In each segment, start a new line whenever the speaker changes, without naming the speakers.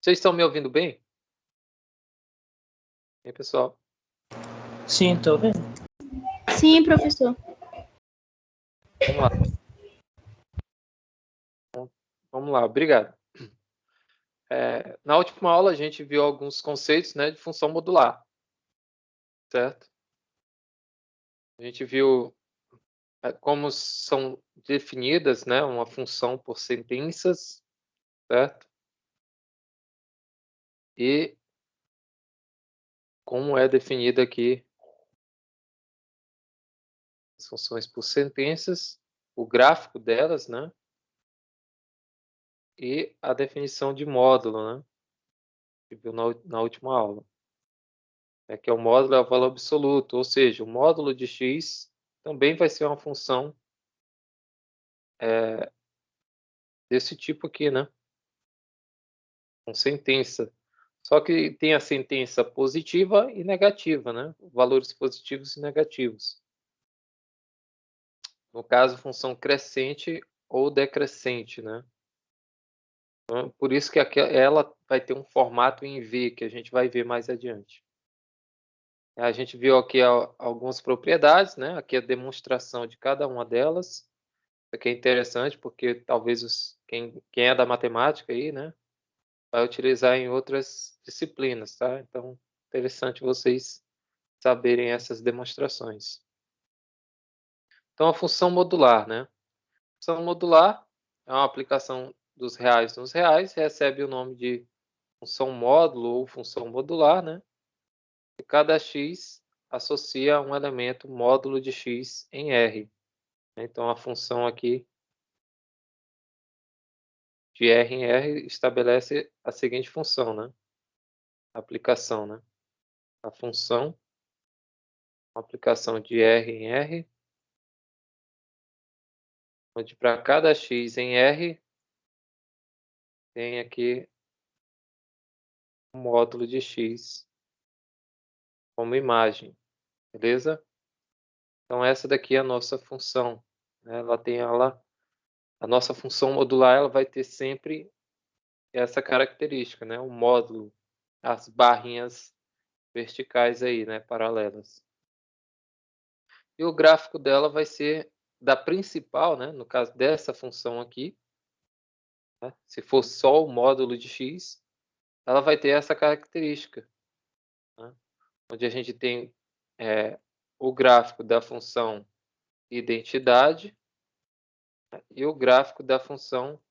Vocês estão me ouvindo bem? E aí, pessoal?
Sim, tô vendo.
Sim, professor.
Vamos lá. Vamos lá, obrigado. Na última aula, a gente viu alguns conceitos, né, de função modular, certo? A gente viu como são definidas, né, uma função por sentenças, certo? E como é definida aqui as funções por sentenças, o gráfico delas, né? E a definição de módulo, né? Que viu na última aula. Que o módulo é o valor absoluto, ou seja, o módulo de x também vai ser uma função desse tipo aqui, né? Com sentença. Só que tem a sentença positiva e negativa, né? Valores positivos e negativos. No caso, função crescente ou decrescente, né? Então, por isso que ela vai ter um formato em V, que a gente vai ver mais adiante. A gente viu aqui algumas propriedades, né? Aqui a demonstração de cada uma delas. Isso aqui é interessante porque talvez quem é da matemática aí, né, vai utilizar em outras disciplinas, tá? Então, interessante vocês saberem essas demonstrações. Então, a função modular, né? A função modular é uma aplicação dos reais nos reais, recebe o nome de função módulo ou função modular, né? E cada x associa um elemento módulo de x em R. Então, a função aqui de R em R estabelece a seguinte função, né? A aplicação, né? A função, aplicação de R em R, onde para cada x em R tem aqui um módulo de x como imagem, beleza? Então essa daqui é a nossa função, né? A nossa função modular, ela vai ter sempre essa característica, né? O módulo, as barrinhas verticais aí, né? Paralelas. E o gráfico dela vai ser da principal, né? No caso dessa função aqui, né? Se for só o módulo de x, ela vai ter essa característica, né? Onde a gente tem o gráfico da função identidade, né? E o gráfico da função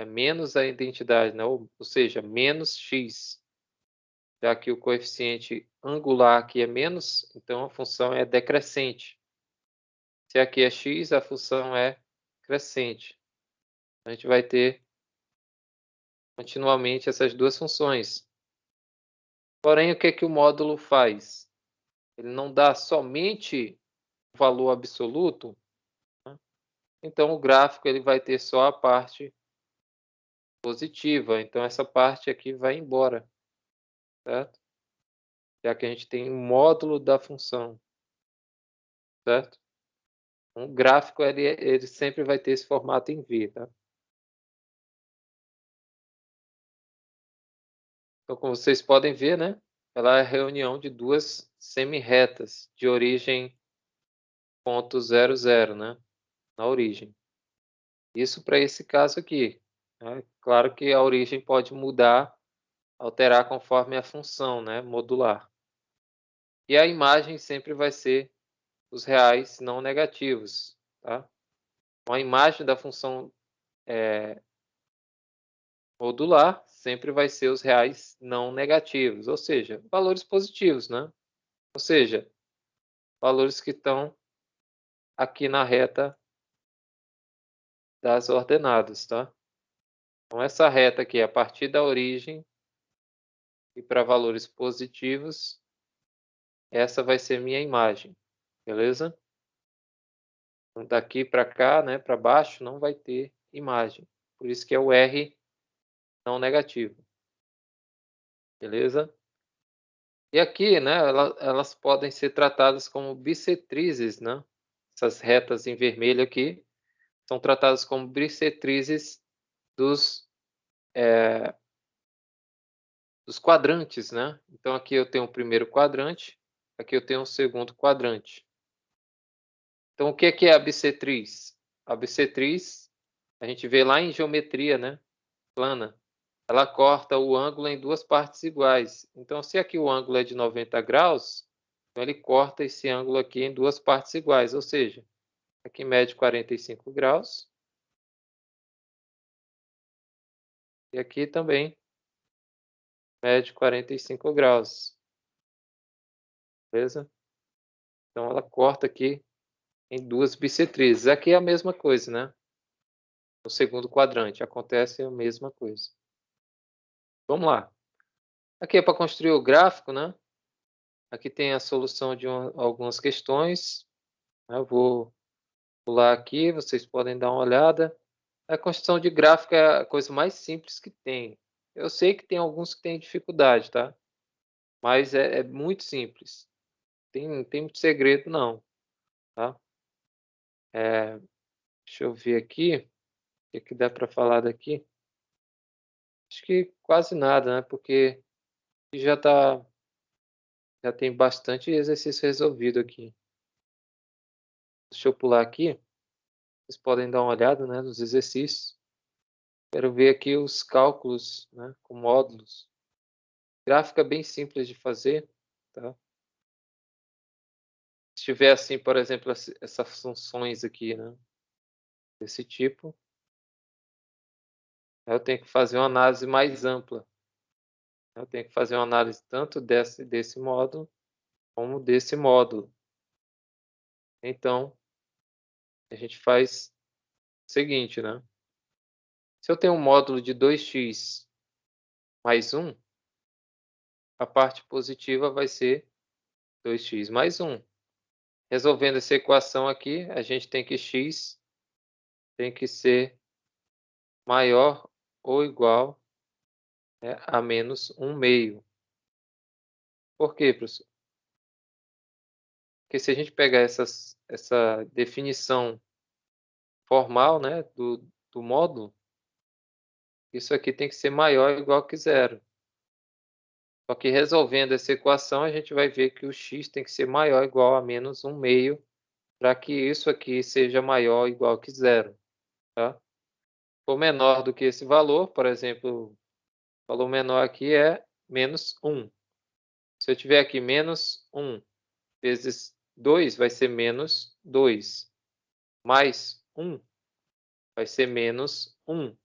menos a identidade, né? Ou seja, menos x. Já que o coeficiente angular aqui é menos, então a função é decrescente. Se aqui é x, a função é crescente. A gente vai ter continuamente essas duas funções. Porém, o que é que o módulo faz? Ele não dá somente o valor absoluto, né? Então o gráfico ele vai ter só a parte positiva. Então essa parte aqui vai embora, certo? Já que a gente tem um módulo da função, certo? Um gráfico ele sempre vai ter esse formato em V, tá? Então, como vocês podem ver, né? Ela é a reunião de duas semi-retas de origem 0,00, né? Na origem. Isso para esse caso aqui, né? Claro que a origem pode mudar, alterar conforme a função, né? Modular. E a imagem sempre vai ser os reais não negativos, tá? A imagem da função modular sempre vai ser os reais não negativos, ou seja, valores positivos, né? Ou seja, valores que estão aqui na reta das ordenadas, tá? Então, essa reta aqui, a partir da origem e para valores positivos, essa vai ser minha imagem, beleza? Então, daqui para cá, né, para baixo, não vai ter imagem. Por isso que é o R não negativo. Beleza? E aqui, né, elas podem ser tratadas como bissetrizes, né? Essas retas em vermelho aqui são tratadas como bissetrizes dos dos quadrantes, né? Então, aqui eu tenho o primeiro quadrante, aqui eu tenho o segundo quadrante. Então, o que é a bissetriz? A bissetriz, a gente vê lá em geometria, né? Plana. Ela corta o ângulo em duas partes iguais. Então, se aqui o ângulo é de 90 graus, então ele corta esse ângulo aqui em duas partes iguais, ou seja, aqui mede 45 graus. E aqui também mede 45 graus. Beleza? Então, ela corta aqui em duas bissetrizes. Aqui é a mesma coisa, né? No segundo quadrante acontece a mesma coisa. Vamos lá. Aqui é para construir o gráfico, né? Aqui tem a solução de algumas questões. Eu vou pular aqui, vocês podem dar uma olhada. A construção de gráfico é a coisa mais simples que tem. Eu sei que tem alguns que têm dificuldade, tá? Mas é muito simples. Tem muito segredo, não. Tá? Deixa eu ver aqui. O que dá para falar daqui? Acho que quase nada, né? Porque já tem bastante exercício resolvido aqui. Deixa eu pular aqui. Vocês podem dar uma olhada, né, nos exercícios. Quero ver aqui os cálculos, né, com módulos. Gráfico é bem simples de fazer, tá? Se tiver assim, por exemplo, essas funções aqui, né, desse tipo, eu tenho que fazer uma análise mais ampla. Eu tenho que fazer uma análise tanto desse módulo como desse módulo. Então, a gente faz o seguinte, né? Se eu tenho um módulo de 2x mais 1, a parte positiva vai ser 2x mais 1. Resolvendo essa equação aqui, a gente tem que x tem que ser maior ou igual, né, a menos 1/2. Por quê, professor? Porque se a gente pegar essa definição formal, né, do módulo, isso aqui tem que ser maior ou igual que zero. Só que resolvendo essa equação, a gente vai ver que o x tem que ser maior ou igual a menos 1/2 para que isso aqui seja maior ou igual que zero. Tá? Se for menor do que esse valor, por exemplo, o valor menor aqui é menos 1. Se eu tiver aqui menos 1 vezes 2, vai ser menos 2. Mais 1 vai ser menos 1.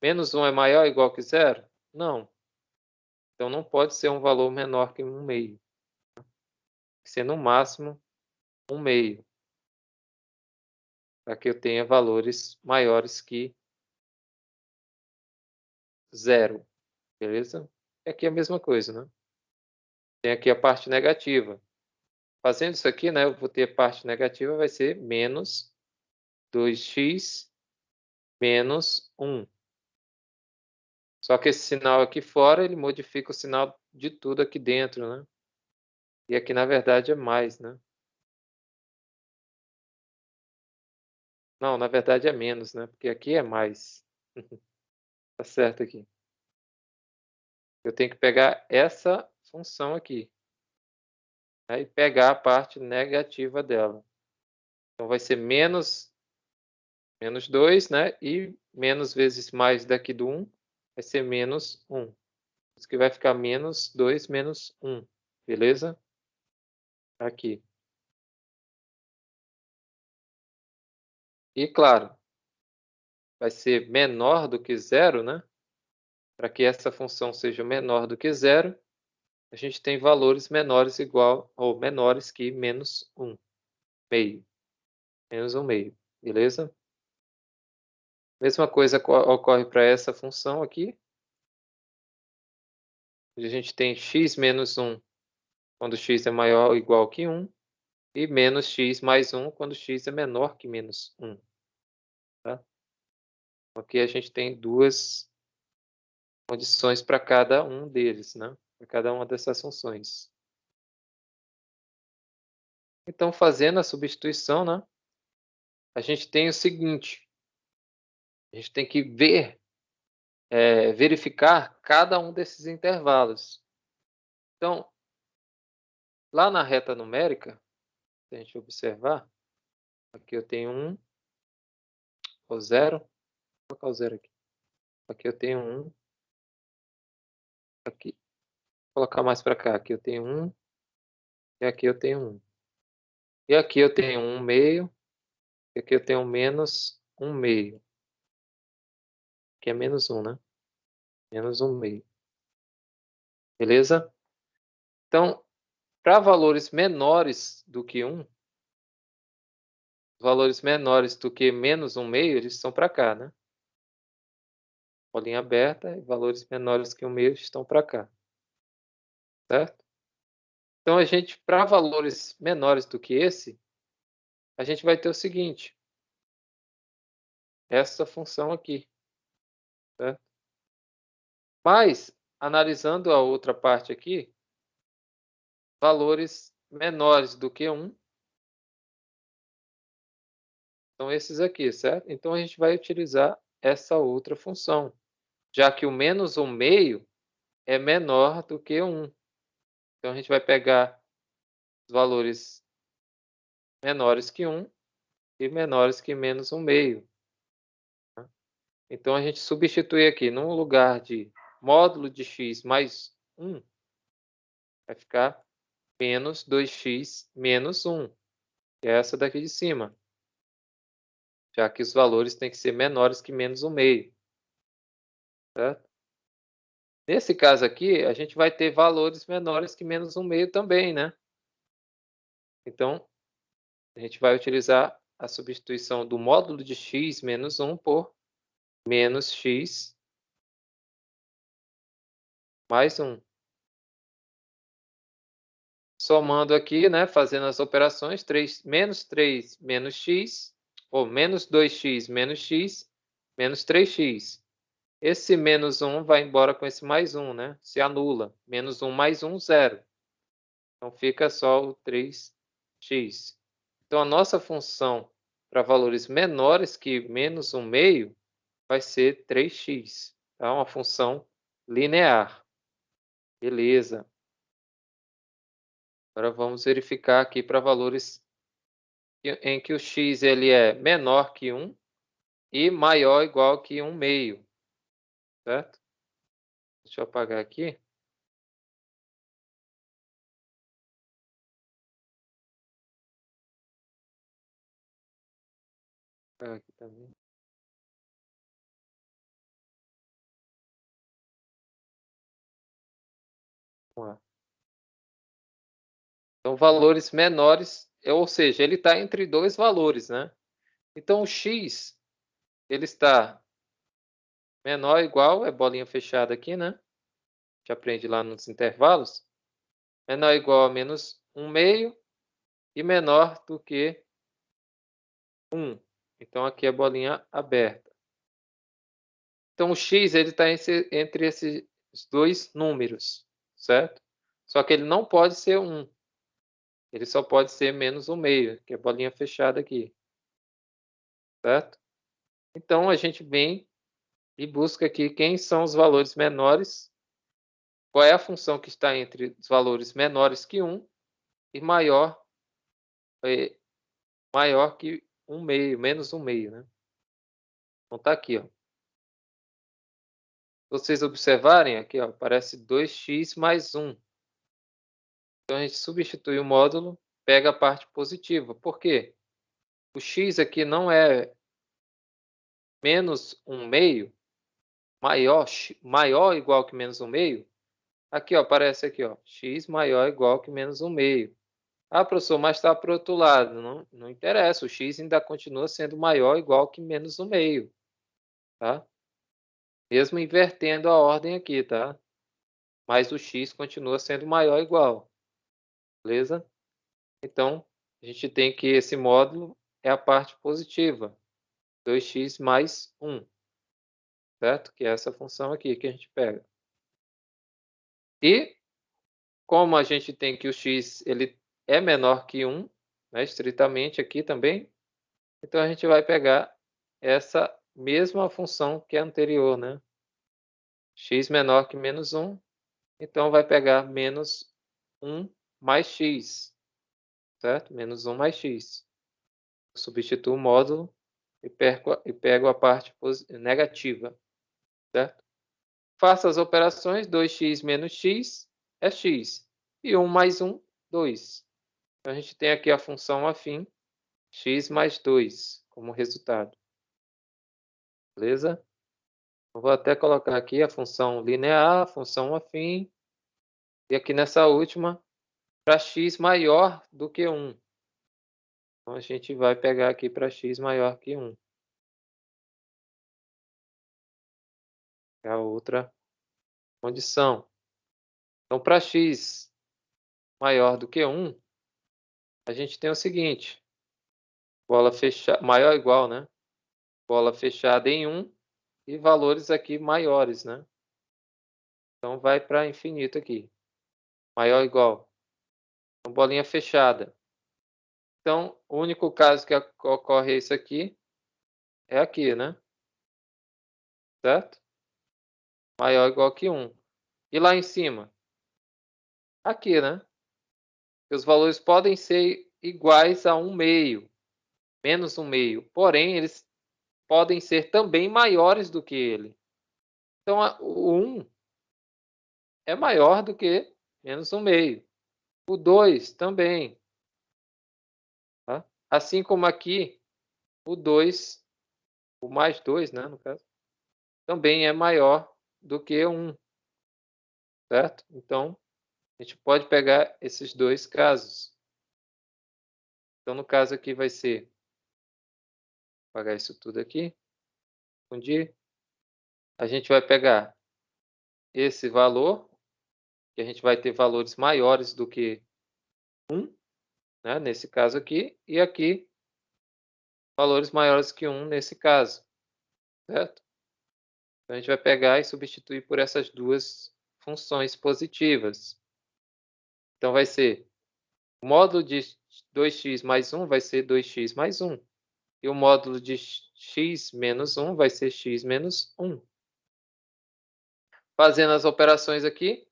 Menos 1 é maior ou igual que zero? Não. Então, não pode ser um valor menor que 1/2. Tem que ser, no máximo, 1/2. Para que eu tenha valores maiores que zero. Beleza? E aqui é a mesma coisa, né? Tem aqui a parte negativa. Fazendo isso aqui, né, eu vou ter a parte negativa, vai ser menos 2x menos 1. Só que esse sinal aqui fora, ele modifica o sinal de tudo aqui dentro, né? E aqui, na verdade, é mais, né? Não, na verdade é menos, né? Porque aqui é mais. Tá certo aqui. Eu tenho que pegar essa função aqui, né, e pegar a parte negativa dela. Então, vai ser menos 2, né? E menos vezes mais daqui do 1 vai ser menos 1. Isso que vai ficar menos 2 menos 1. Beleza? Aqui. E, claro, vai ser menor do que zero, né? Para que essa função seja menor do que zero, a gente tem valores menores igual ou menores que menos 1/2. Menos 1/2. Beleza? Mesma coisa ocorre para essa função aqui. A gente tem x menos 1 quando x é maior ou igual que 1. E menos x mais 1 quando x é menor que menos 1. Tá? Aqui a gente tem duas condições para cada um deles, né? Para cada uma dessas funções. Então, fazendo a substituição, né? A gente tem o seguinte. A gente tem que ver verificar cada um desses intervalos. Então, lá na reta numérica, se a gente observar, aqui eu tenho 1, ou 0, vou colocar o 0 aqui. Aqui eu tenho 1, aqui, vou colocar mais para cá, aqui eu tenho 1, e aqui eu tenho 1. E aqui eu tenho 1 meio, e aqui eu tenho menos 1 meio. Aqui é menos 1, né? Menos 1 meio. Beleza? Então, para valores menores do que 1, valores menores do que menos 1 meio, eles estão para cá, né? Bolinha aberta, e valores menores que 1 meio estão para cá. Certo? Então, a gente, para valores menores do que esse, a gente vai ter o seguinte. Essa função aqui. Certo? Mas, analisando a outra parte aqui, valores menores do que 1 são esses aqui, certo? Então, a gente vai utilizar essa outra função, já que o menos 1 meio é menor do que 1. Então, a gente vai pegar os valores menores que 1 e menores que menos 1 meio. Tá? Então, a gente substitui aqui, no lugar de módulo de x mais 1, vai ficar menos 2x menos 1, que é essa daqui de cima, já que os valores têm que ser menores que menos 1 meio. Certo? Nesse caso aqui, a gente vai ter valores menores que menos 1 meio também, né? Então, a gente vai utilizar a substituição do módulo de x menos 1 por menos x mais 1. Somando aqui, né, fazendo as operações, menos 3 menos x, ou menos 2x menos x, menos 3x. Esse menos 1 vai embora com esse mais 1, né? Se anula. Menos 1 mais 1, 0. Então, fica só o 3x. Então, a nossa função para valores menores que menos 1 meio vai ser 3x. Tá? Uma função linear. Beleza. Agora vamos verificar aqui para valores em que o x ele é menor que 1 e maior ou igual que 1 meio. Certo? Deixa eu apagar aqui. Aqui também. Vamos lá. Então, valores menores, ou seja, ele está entre dois valores, né? Então, o x, ele está menor ou igual, é bolinha fechada aqui, né? A gente aprende lá nos intervalos. Menor ou igual a menos 1 meio e menor do que 1. Então, aqui é bolinha aberta. Então, o x está entre esses dois números, certo? Só que ele não pode ser 1. Ele só pode ser menos 1 meio, que é bolinha fechada aqui. Certo? Então, a gente vem e busca aqui quem são os valores menores, qual é a função que está entre os valores menores que 1 e maior que 1 meio, menos 1 meio, né? Então, está aqui, ó. Se vocês observarem, aqui ó, aparece 2x mais 1. Então, a gente substitui o módulo, pega a parte positiva. Por quê? O x aqui não é menos 1 meio, maior ou igual que menos 1 meio. Aqui, ó, aparece aqui, ó, x maior ou igual que menos 1 meio. Ah, professor, mas está para o outro lado. Não interessa, o x ainda continua sendo maior ou igual que menos 1 meio. Tá? Mesmo invertendo a ordem aqui, tá? Mas o x continua sendo maior ou igual. Beleza? Então, a gente tem que esse módulo é a parte positiva. 2x mais 1. Certo? Que é essa função aqui que a gente pega. E, como a gente tem que o x ele é menor que 1, né, estritamente aqui também, então a gente vai pegar essa mesma função que a anterior, né? x menor que menos 1, então vai pegar menos 1 mais x, certo? Menos 1 mais x. Eu substituo o módulo e pego a parte negativa, certo? Faço as operações, 2x menos x é x, e 1 mais 1, 2. Então, a gente tem aqui a função afim, x mais 2, como resultado. Beleza? Eu vou até colocar aqui a função linear, a função afim, e aqui nessa última, para x maior do que 1. Então, a gente vai pegar aqui para x maior que 1. É a outra condição. Então, para x maior do que 1, a gente tem o seguinte, bola fechada, maior ou igual, né? Bola fechada em 1 e valores aqui maiores, né? Então, vai para infinito aqui. Maior ou igual. Então, bolinha fechada. Então, o único caso que ocorre isso aqui é aqui, né? Certo? Maior ou igual que 1. E lá em cima? Aqui, né? Os valores podem ser iguais a 1/2, menos 1/2. Porém, eles podem ser também maiores do que ele. Então, o 1 é maior do que menos 1/2. O 2 também. Tá? Assim como aqui, o 2, o mais 2, né, no caso, também é maior do que 1. Certo? Então, a gente pode pegar esses dois casos. Então, no caso aqui vai ser, vou apagar isso tudo aqui, fundir. A gente vai pegar esse valor, que a gente vai ter valores maiores do que 1, né, nesse caso aqui, e aqui, valores maiores que 1 nesse caso, certo? Então, a gente vai pegar e substituir por essas duas funções positivas. Então, vai ser, o módulo de 2x mais 1 vai ser 2x mais 1. E o módulo de x menos 1 vai ser x menos 1. Fazendo as operações aqui,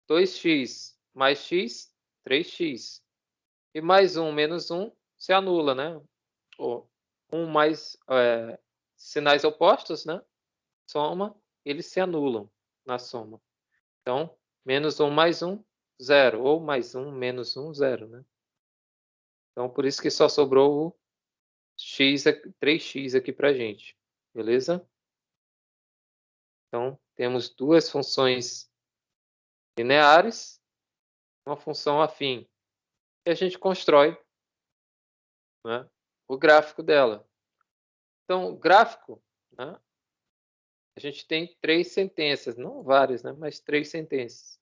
2x mais x, 3x. E mais 1 menos 1 se anula, né? Ou 1 mais sinais opostos, né? Soma, eles se anulam na soma. Então, menos 1 mais 1, 0. Ou mais 1 menos 1, 0, né? Então, por isso que só sobrou o x, 3x aqui para a gente. Beleza? Então, temos duas funções lineares, uma função afim. E a gente constrói, né, o gráfico dela. Então, o gráfico, né, a gente tem 3 sentenças, não várias, né, mas 3 sentenças.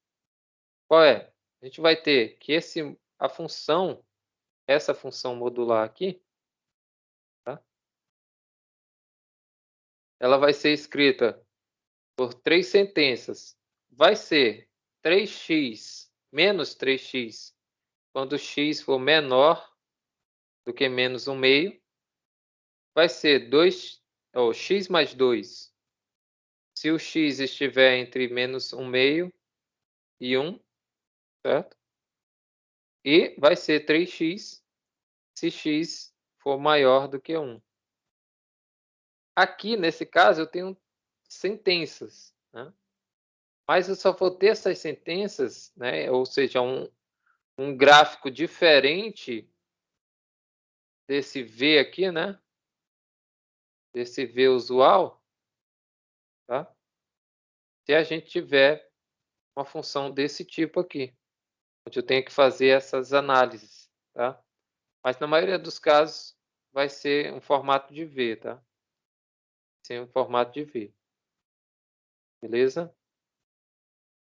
Qual é? A gente vai ter que a função, essa função modular aqui, tá, ela vai ser escrita por 3 sentenças. Vai ser 3x menos 3x quando x for menor do que menos 1/2. Vai ser 2, ou x mais 2, se o x estiver entre menos 1/2 e 1, certo? E vai ser 3x se x for maior do que 1. Aqui, nesse caso, eu tenho sentenças, né? Mas eu só vou ter essas sentenças, né? Ou seja, um gráfico diferente desse V aqui, né? Desse V usual, tá? Se a gente tiver uma função desse tipo aqui, onde eu tenho que fazer essas análises, tá? Mas na maioria dos casos vai ser um formato de V, tá? Vai ser um formato de V. Beleza?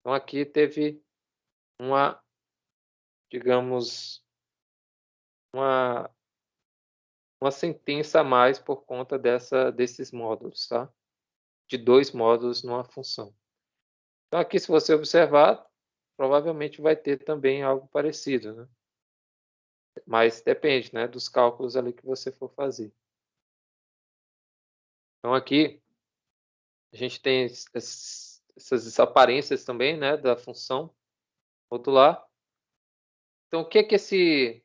Então aqui teve uma, digamos, uma sentença a mais por conta desses módulos, tá? De 2 módulos numa função. Então aqui, se você observar, provavelmente vai ter também algo parecido, né? Mas depende, né, dos cálculos ali que você for fazer. Então aqui a gente tem essas aparências também, né, da função modular. Então, o que que esse...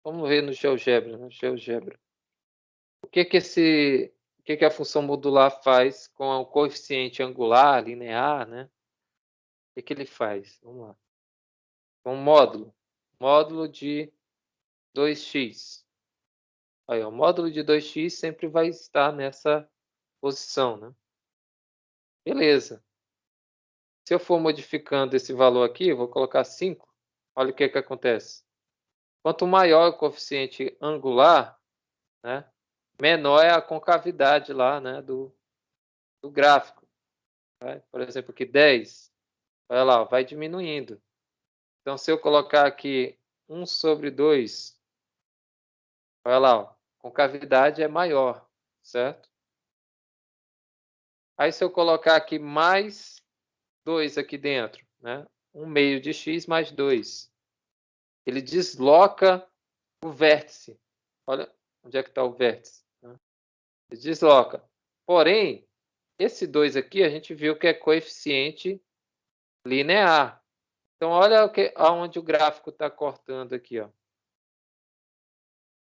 Vamos ver no GeoGebra, né? GeoGebra. O que que a função modular faz com o coeficiente angular, linear, né? O que ele faz? Vamos lá. Um módulo de 2x. Aí, o módulo de 2x sempre vai estar nessa posição, né? Beleza. Se eu for modificando esse valor aqui, eu vou colocar 5. Olha o que que acontece. Quanto maior o coeficiente angular, né, menor é a concavidade lá, né, do gráfico. Né? Por exemplo, aqui 10. Olha lá, vai diminuindo. Então, se eu colocar aqui 1 sobre 2, olha lá, ó, concavidade é maior, certo? Aí, se eu colocar aqui mais 2 aqui dentro, né? 1 meio de x mais 2. Ele desloca o vértice. Olha onde é que está o vértice. Né? Ele desloca. Porém, esse 2 aqui a gente viu que é coeficiente linear. Então, olha aonde o gráfico está cortando aqui.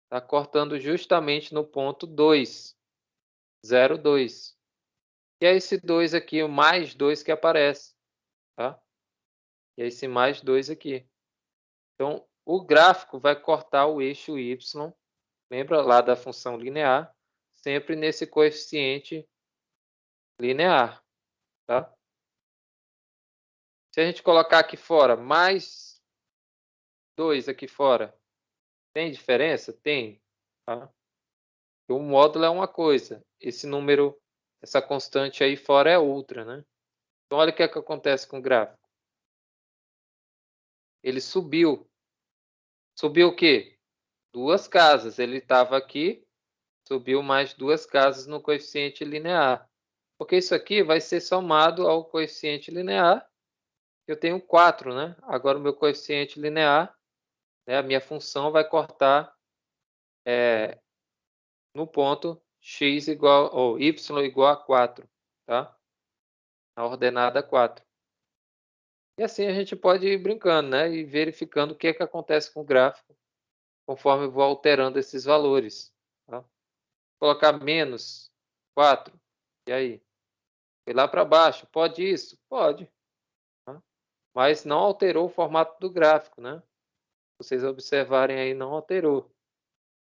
Está cortando justamente no ponto 2, 0, 2. E é esse 2 aqui, o mais 2 que aparece. Tá? E é esse mais 2 aqui. Então, o gráfico vai cortar o eixo y, lembra lá da função linear, sempre nesse coeficiente linear. Tá? Se a gente colocar aqui fora, mais 2 aqui fora, tem diferença? Tem. Tá? O módulo é uma coisa, esse número, essa constante aí fora é outra, né? Então, olha o que é que acontece com o gráfico. Ele subiu. Subiu o quê? 2 casas. Ele estava aqui, subiu mais 2 casas no coeficiente linear. Porque isso aqui vai ser somado ao coeficiente linear. Eu tenho 4, né? Agora o meu coeficiente linear, né, a minha função vai cortar no ponto x igual, ou y igual a 4, tá? Na ordenada 4. E assim a gente pode ir brincando, né? E verificando o que é que acontece com o gráfico conforme eu vou alterando esses valores. Tá? Vou colocar menos 4. E aí? Foi lá para baixo. Pode isso? Pode. Tá? Mas não alterou o formato do gráfico, né? Se vocês observarem aí, não alterou.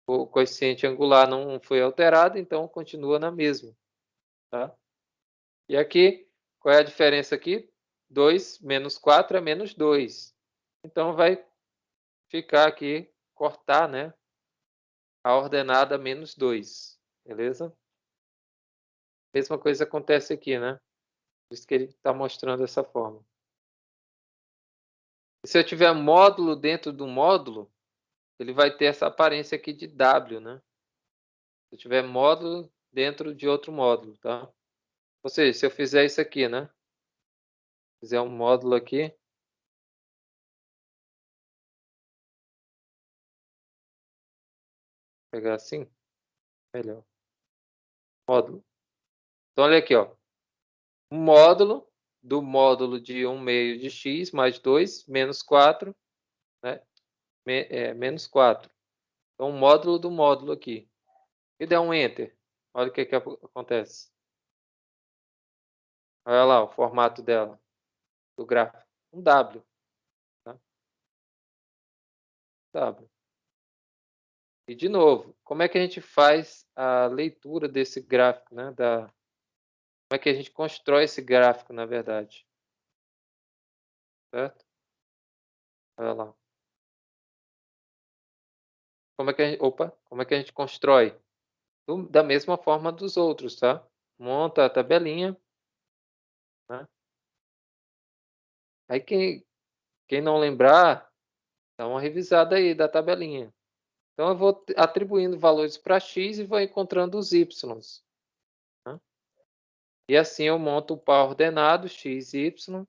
O coeficiente angular não foi alterado, então continua na mesma. Tá? E aqui, qual é a diferença aqui? 2 menos 4 é menos 2. Então, vai ficar aqui, cortar, né? A ordenada menos 2. Beleza? Mesma coisa acontece aqui, né? Por isso que ele está mostrando dessa forma. E se eu tiver módulo dentro do módulo, ele vai ter essa aparência aqui de W, né? Se eu tiver módulo dentro de outro módulo, tá? Ou seja, se eu fizer isso aqui, né? Fizer um módulo aqui. Vou pegar assim. Melhor. Módulo. Então, olha aqui, ó. Um módulo do módulo de 1 meio de x mais 2 menos 4, né? Menos 4. Então, um módulo do módulo aqui. E der um Enter. Olha o que acontece. Olha lá o formato dela, do gráfico. Um W. Tá? W. E, de novo, como é que a gente faz a leitura desse gráfico, né? Como é que a gente constrói esse gráfico, na verdade? Certo? Olha lá. Como é que a gente constrói? Da mesma forma dos outros, tá? Monta a tabelinha. Né? Aí quem não lembrar, dá uma revisada aí da tabelinha. Então, eu vou atribuindo valores para x e vou encontrando os y. Né? E assim eu monto o par ordenado x e y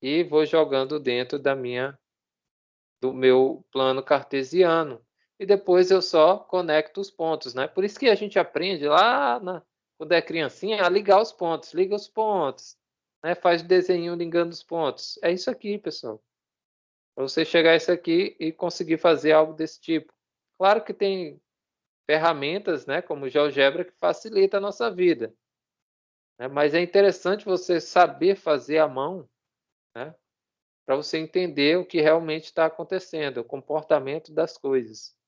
e vou jogando dentro do meu plano cartesiano. E depois eu só conecto os pontos. Né? Por isso que a gente aprende lá, quando é criancinha, a ligar os pontos. Liga os pontos. né? Faz desenho ligando os pontos. É isso aqui, pessoal. Para você chegar a isso aqui e conseguir fazer algo desse tipo. Claro que tem ferramentas, né, como o GeoGebra, que facilita a nossa vida, né? Mas é interessante você saber fazer à mão, né, para você entender o que realmente está acontecendo, o comportamento das coisas.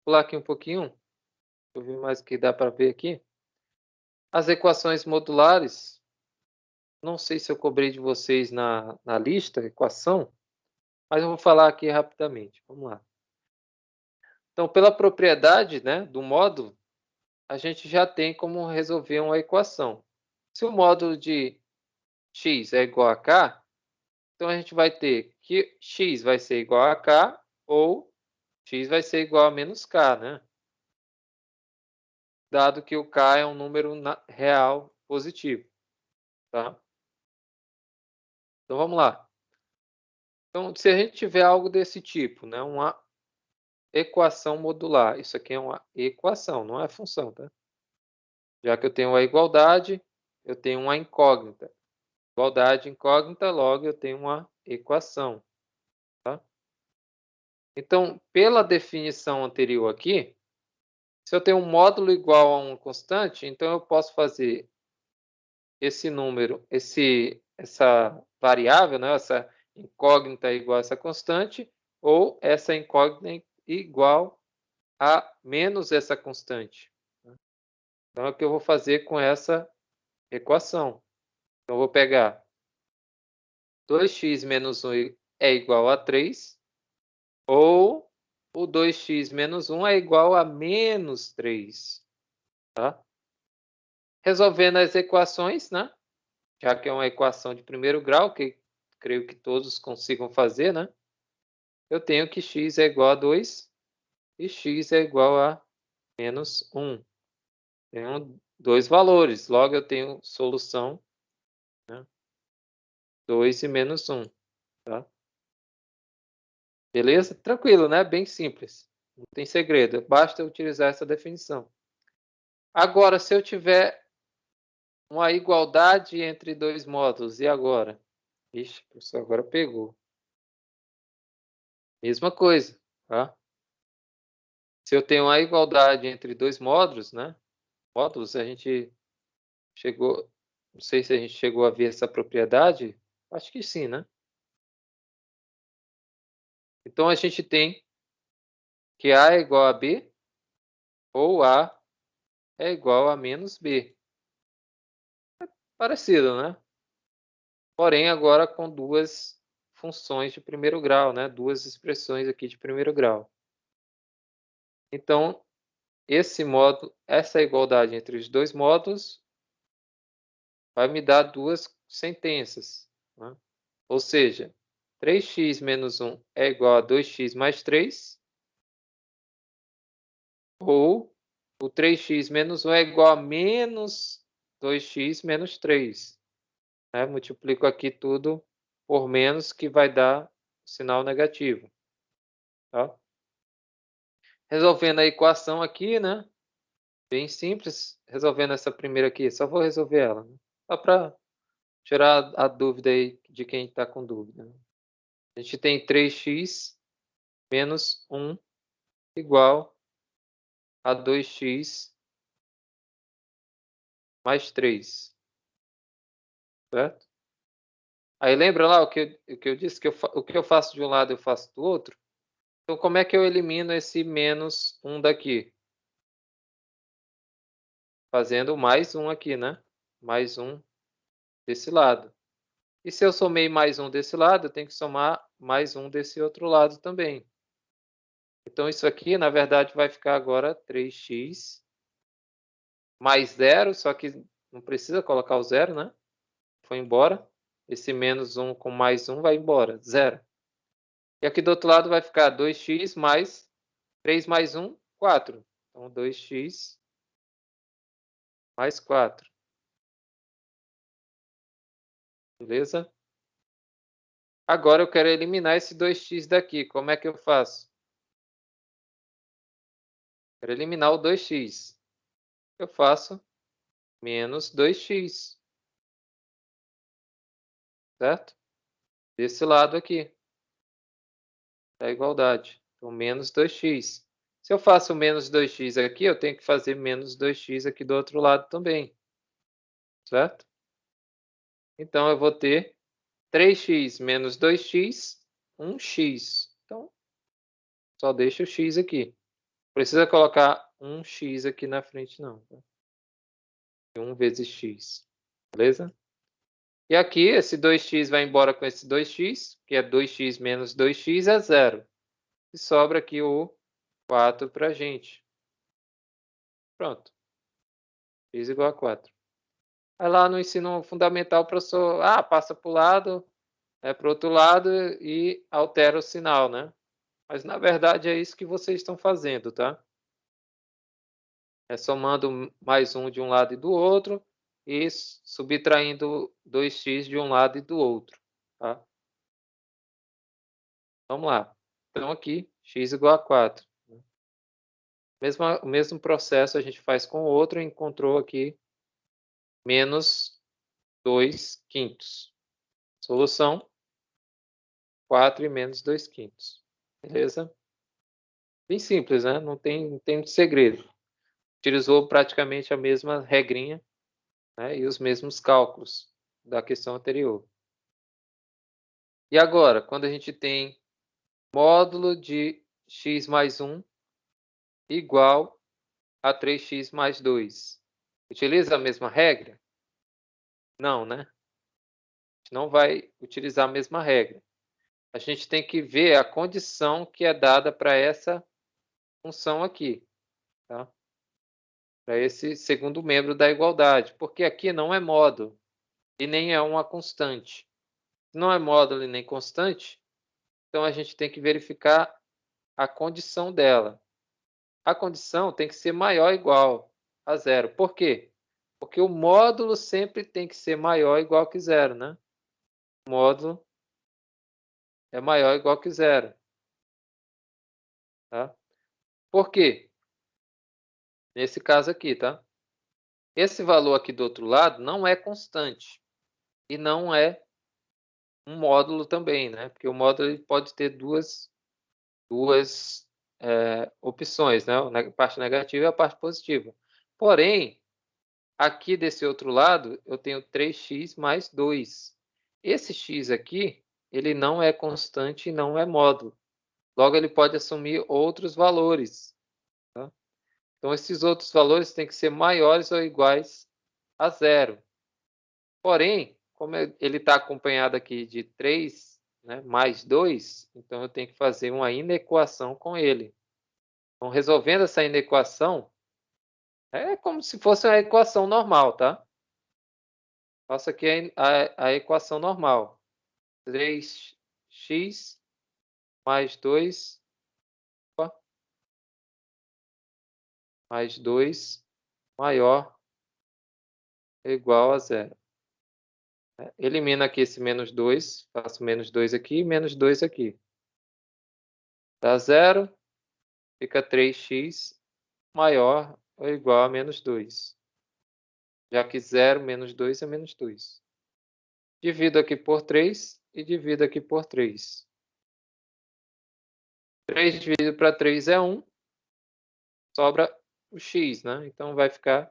Vou pular aqui um pouquinho. Deixa eu ver mais o que dá para ver aqui. As equações modulares, não sei se eu cobrei de vocês na lista, equação, mas eu vou falar aqui rapidamente. Vamos lá. Então, pela propriedade, né, do módulo, a gente já tem como resolver uma equação. Se o módulo de x é igual a k, então a gente vai ter que x vai ser igual a k ou x vai ser igual a menos k, né? Dado que o k é um número real positivo, tá? Então vamos lá. Então, se a gente tiver algo desse tipo, né, uma equação modular, isso aqui é uma equação, não é função, tá? Já que eu tenho a igualdade, eu tenho uma incógnita. Igualdade incógnita, logo eu tenho uma equação, tá? Então, pela definição anterior aqui, se eu tenho um módulo igual a uma constante, então eu posso fazer esse número, essa variável, né, essa incógnita igual a essa constante, ou essa incógnita igual a menos essa constante. Então, é o que eu vou fazer com essa equação. Então, eu vou pegar 2x menos 1 é igual a 3, ou o 2x menos 1 é igual a menos 3. Tá? Resolvendo as equações, né? Já que é uma equação de primeiro grau, que creio que todos consigam fazer, né? Eu tenho que x é igual a 2 e x é igual a menos 1. Tenho dois valores, logo eu tenho solução, né? 2 e menos 1. Tá? Beleza? Tranquilo, né? Bem simples. Não tem segredo, basta utilizar essa definição. Agora, se eu tiver uma igualdade entre dois módulos, e agora? Ixi, professor, agora pegou. Mesma coisa, tá? Se eu tenho uma igualdade entre dois módulos, né? Módulos, a gente chegou... Não sei se a gente chegou a ver essa propriedade. Acho que sim, né? Então, a gente tem que A é igual a B, ou A é igual a menos B. Parecido, né? Porém, agora com duas funções de primeiro grau, né? Duas expressões aqui de primeiro grau. Então, essa igualdade entre os dois módulos vai me dar duas sentenças, né? Ou seja, 3x menos 1 é igual a 2x mais 3, ou o 3x menos 1 é igual a menos 2x menos 3. Né? Multiplico aqui tudo por menos, que vai dar sinal negativo. Tá? Resolvendo a equação aqui, né? Bem simples, resolvendo essa primeira aqui. Só vou resolver ela, né? Só para tirar a dúvida aí de quem está com dúvida. Né? A gente tem 3x menos 1 igual a 2x mais 3. Certo? Aí lembra lá o que eu disse? Que o que eu faço de um lado eu faço do outro? Então, como é que eu elimino esse menos 1 daqui? Fazendo mais 1 aqui, né? Mais 1 desse lado. E se eu somei mais 1 desse lado, eu tenho que somar mais 1 desse outro lado também. Então, isso aqui, na verdade, vai ficar agora 3x mais 0, só que não precisa colocar o 0, né? Foi embora. Esse menos 1 com mais 1 vai embora, 0. E aqui do outro lado vai ficar 2x mais 3 mais 1, 4. Então, 2x mais 4. Beleza? Agora eu quero eliminar esse 2x daqui. Como é que eu faço? Quero eliminar o 2x. Eu faço menos 2x. certo? Desse lado aqui, da igualdade. Então, menos 2x. Se eu faço menos 2x aqui, eu tenho que fazer menos 2x aqui do outro lado também, certo? Então, eu vou ter 3x menos 2x, 1x. Então, só deixa o x aqui. Precisa colocar 1x aqui na frente, não. 1 vezes x, beleza? E aqui, esse 2x vai embora com esse 2x, que é 2x menos 2x é 0. E sobra aqui o 4 para a gente. Pronto. X igual a 4. Aí lá no ensino fundamental, o professor passa para o lado, para o outro lado e altera o sinal, né? Mas, na verdade, é isso que vocês estão fazendo, tá? É somando mais um de um lado e do outro e subtraindo 2x de um lado e do outro, tá? Vamos lá. Então, aqui, x igual a 4. O mesmo processo a gente faz com o outro, encontrou aqui menos 2 quintos. Solução, 4 e menos 2 quintos. Beleza? Bem simples, né? Não tem muito segredo. Utilizou praticamente a mesma regrinha, né? E os mesmos cálculos da questão anterior. E agora, quando a gente tem módulo de x mais 1 igual a 3x mais 2. Utiliza a mesma regra? Não, né? A gente não vai utilizar a mesma regra. A gente tem que ver a condição que é dada para essa função aqui, tá? Para esse segundo membro da igualdade, porque aqui não é módulo e nem é uma constante. Se não é módulo e nem constante, então a gente tem que verificar a condição dela. A condição tem que ser maior ou igual a zero. Por quê? Porque o módulo sempre tem que ser maior ou igual que zero, né? O módulo é maior ou igual que zero. Tá? Por quê? Nesse caso aqui, tá? Esse valor aqui do outro lado não é constante e não é um módulo também, né? Porque o módulo ele pode ter duas opções, né? A parte negativa e a parte positiva. Porém, aqui desse outro lado, eu tenho 3x mais 2. Esse x aqui, ele não é constante e não é módulo. Logo, ele pode assumir outros valores. Tá? Então, esses outros valores têm que ser maiores ou iguais a zero. Porém, como ele está acompanhado aqui de 3, né, mais 2, então eu tenho que fazer uma inequação com ele. Então, resolvendo essa inequação, é como se fosse uma equação normal, tá? Faço aqui a equação normal. 3x mais 2 mais 2 maior ou igual a zero. Elimino aqui esse menos 2, faço menos 2 aqui e menos 2 aqui. Dá zero, fica 3x maior ou igual a menos 2. Já que 0 menos 2 é menos 2. Divido aqui por 3 e divido aqui por 3. 3 dividido para 3 é 1. Sobra o x, né? Então vai ficar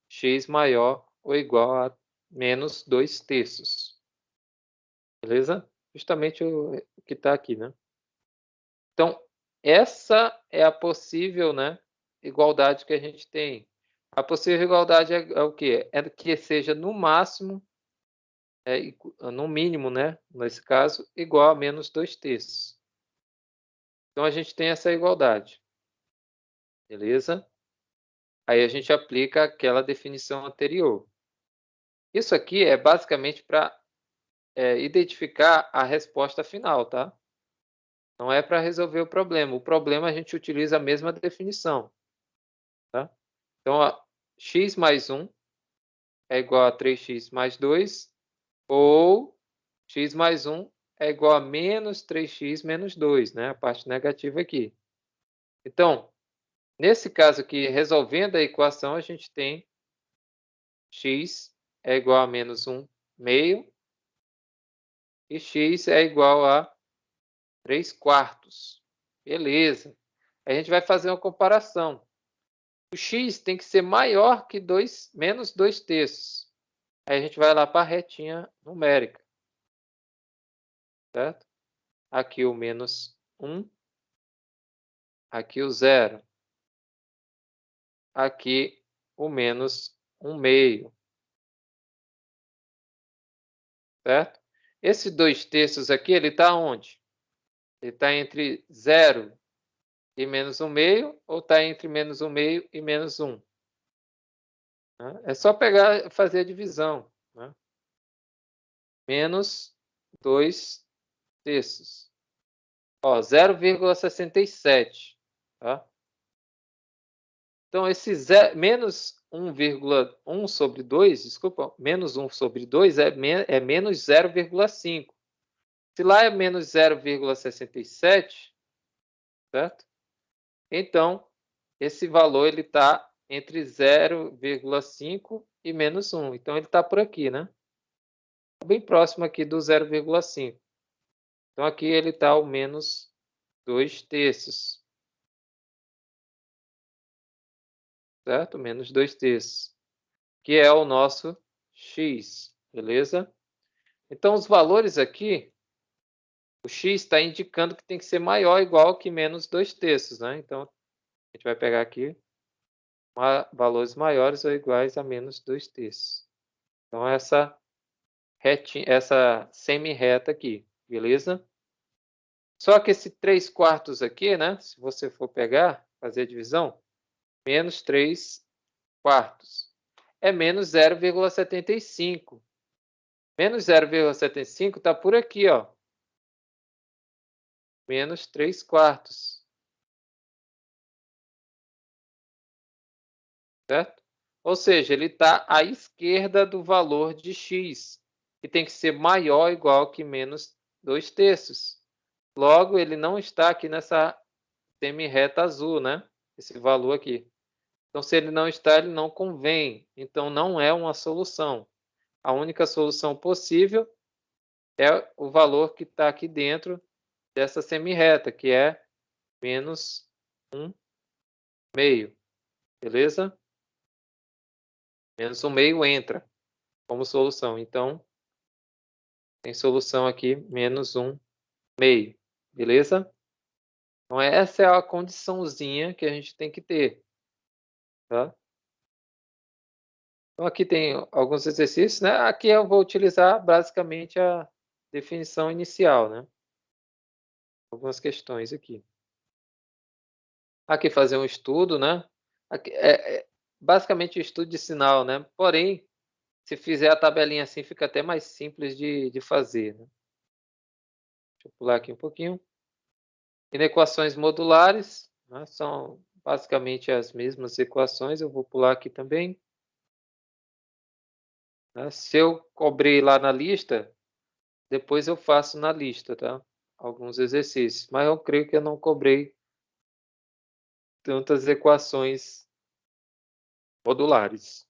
x maior ou igual a menos 2 terços. Beleza? Justamente o que está aqui, né? Então, essa é a possível, né, igualdade que a gente tem. A possível igualdade é o quê? É que seja no máximo, no mínimo, né, nesse caso, igual a menos 2 terços. Então, a gente tem essa igualdade. Beleza? Aí a gente aplica aquela definição anterior. Isso aqui é basicamente para identificar a resposta final, tá? Não é para resolver o problema. O problema a gente utiliza a mesma definição, tá? Então, ó, x mais 1 é igual a 3x mais 2, ou x mais 1 é igual a menos 3x menos 2, né? A parte negativa aqui. Então, nesse caso aqui, resolvendo a equação, a gente tem x é igual a menos 1 meio e x é igual a 3/4. Beleza. A gente vai fazer uma comparação. O x tem que ser maior que menos 2/3. Aí a gente vai lá para a retinha numérica. Certo? Aqui o menos 1. Aqui o 0. Aqui o menos 1/2. Certo? Esse 2/3 aqui, ele está onde? Ele está entre 0 e menos 1/2 ou está entre menos 1/2 e menos 1? Né? É só pegar e fazer a divisão. Né? Menos 2/3. Ó, 0,67. Tá? Então, esse menos 1,1 sobre 2, desculpa, menos 1 sobre 2 é menos 0,5. Se lá é menos 0,67, certo? Então, esse valor ele está entre 0,5 e menos 1. Então, ele está por aqui, né? Bem próximo aqui do 0,5. Então, aqui ele está o menos 2/3. Certo? Menos 2/3. Que é o nosso x. Beleza? Então, os valores aqui, o x está indicando que tem que ser maior ou igual que menos 2/3, né? Então, a gente vai pegar aqui valores maiores ou iguais a menos 2/3. Então, essa semi-reta aqui, beleza? Só que esse 3/4 aqui, né? Se você for pegar, fazer a divisão, menos 3/4 é menos 0,75. Menos 0,75 está por aqui, ó. Menos 3/4. Certo? Ou seja, ele está à esquerda do valor de x, que tem que ser maior ou igual que menos 2/3. Logo, ele não está aqui nessa semi-reta azul, né? Esse valor aqui. Então, se ele não está, ele não convém. Então, não é uma solução. A única solução possível é o valor que está aqui dentro dessa semi-reta, que é menos 1/2. Beleza? Menos 1/2 entra como solução. Então, tem solução aqui, menos 1/2. Beleza? Então, essa é a condiçãozinha que a gente tem que ter. Tá? Então, aqui tem alguns exercícios, né? Aqui eu vou utilizar basicamente a definição inicial, né? Algumas questões aqui. Aqui fazer um estudo, né? Aqui basicamente o estudo de sinal, né? Porém, se fizer a tabelinha assim, fica até mais simples de fazer, né? Deixa eu pular aqui um pouquinho. Inequações modulares, né? São basicamente as mesmas equações. Eu vou pular aqui também. Né? Se eu cobrir lá na lista, depois eu faço na lista, tá? Alguns exercícios. Mas eu creio que eu não cobrei tantas equações modulares.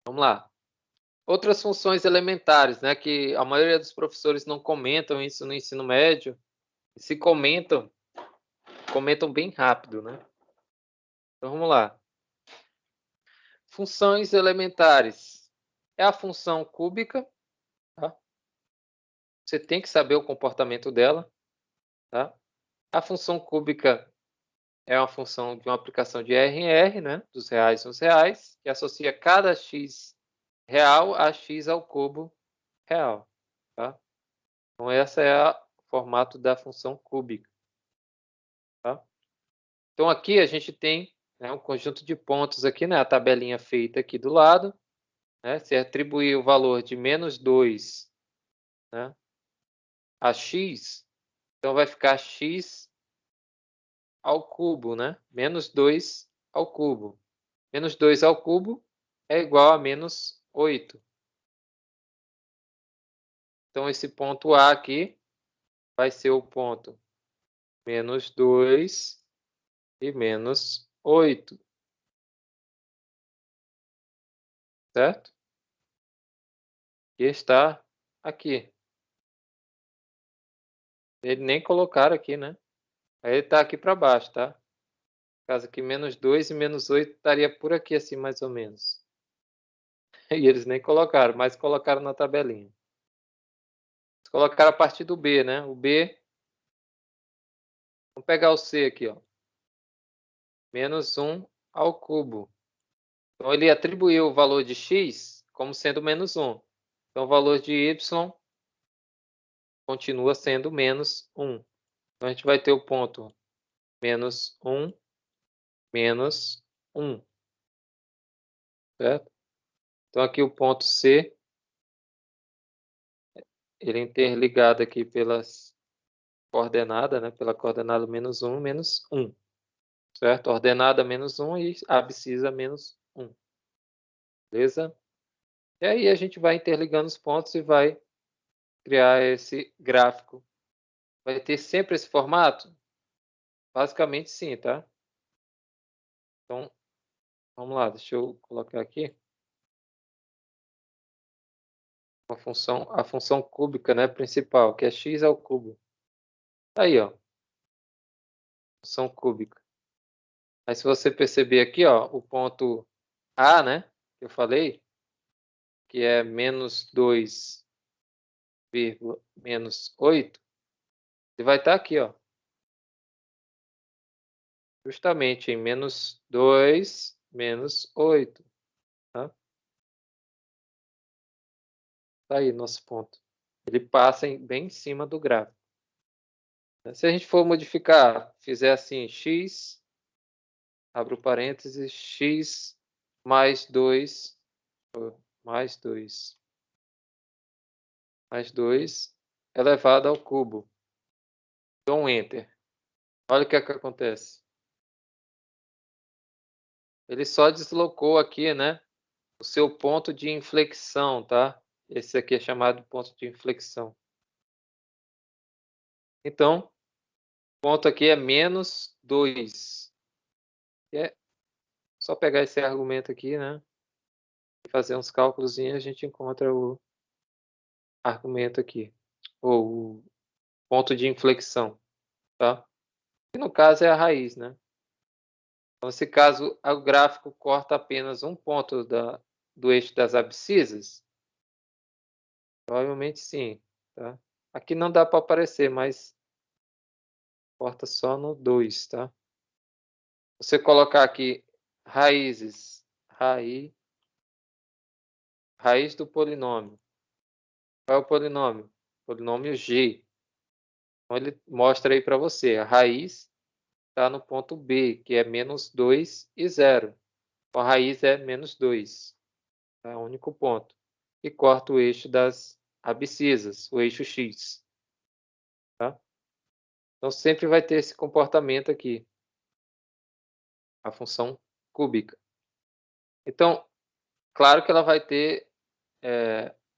Vamos lá. Outras funções elementares, né? Que a maioria dos professores não comentam isso no ensino médio. E se comentam bem rápido, né? Então, vamos lá. Funções elementares. É a função cúbica. Tá? Você tem que saber o comportamento dela. Tá? A função cúbica é uma função de uma aplicação de R em R, né? Dos reais nos reais, que associa cada x real a x ao cubo real. Tá? Então, esse é o formato da função cúbica. Tá? Então, aqui a gente tem, né, um conjunto de pontos aqui, né? A tabelinha feita aqui do lado. Né? Se atribuir o valor de menos 2, né, a x, então vai ficar x ao cubo, né? Menos 2 ao cubo. Menos 2 ao cubo é igual a menos 8. Então, esse ponto A aqui vai ser o ponto menos 2 e menos 8. Certo? que está aqui. Ele nem colocaram aqui, né? Aí ele está aqui para baixo, tá? No caso aqui, menos 2 e menos 8 estaria por aqui, assim, mais ou menos. E eles nem colocaram, mas colocaram na tabelinha. Eles colocaram a partir do B, né? O B... Vamos pegar o C aqui, ó. Menos 1 ao cubo. Então, ele atribuiu o valor de x como sendo menos 1. Então, o valor de y continua sendo menos 1. Então, a gente vai ter o ponto menos 1, menos 1. Certo? Então, aqui o ponto C, ele é interligado aqui pelas coordenadas, né? Pela coordenada menos 1, menos 1. Certo? Ordenada menos 1 e abscissa menos 1. Beleza? E aí a gente vai interligando os pontos e vai criar esse gráfico. Vai ter sempre esse formato? Basicamente sim, tá? Então, vamos lá, deixa eu colocar aqui. A função cúbica, né, principal, que é x ao cubo. Aí, ó. Função cúbica. Aí se você perceber aqui, ó, o ponto A, né, que eu falei, que é menos 2, menos 8, ele vai estar aqui, ó. Justamente em menos 2, menos 8. Tá? Tá aí nosso ponto. Ele passa bem em cima do gráfico. Se a gente for modificar, fizer assim, x, abro parênteses, x mais 2, mais 2, mais 2 elevado ao cubo. Dou um Enter. Olha o que é que acontece. Ele só deslocou aqui, né, o seu ponto de inflexão, tá? Esse aqui é chamado ponto de inflexão. Então, o ponto aqui é menos 2. É só pegar esse argumento aqui, né? E fazer uns cálculos e a gente encontra o argumento aqui. Ou o ponto de inflexão, tá? Que no caso é a raiz, né? Então, nesse caso, o gráfico corta apenas um ponto do eixo das abscissas? Provavelmente sim, tá? Aqui não dá para aparecer, mas corta só no 2, tá? Você colocar aqui raízes, raiz do polinômio. Qual é o polinômio? Polinômio G. Então, ele mostra aí para você, a raiz está no ponto B, que é menos 2 e 0. Então, a raiz é menos 2. É o único ponto. E corta o eixo das abscissas, o eixo X. Tá? Então, sempre vai ter esse comportamento aqui. A função cúbica. Então, claro que ela vai ter...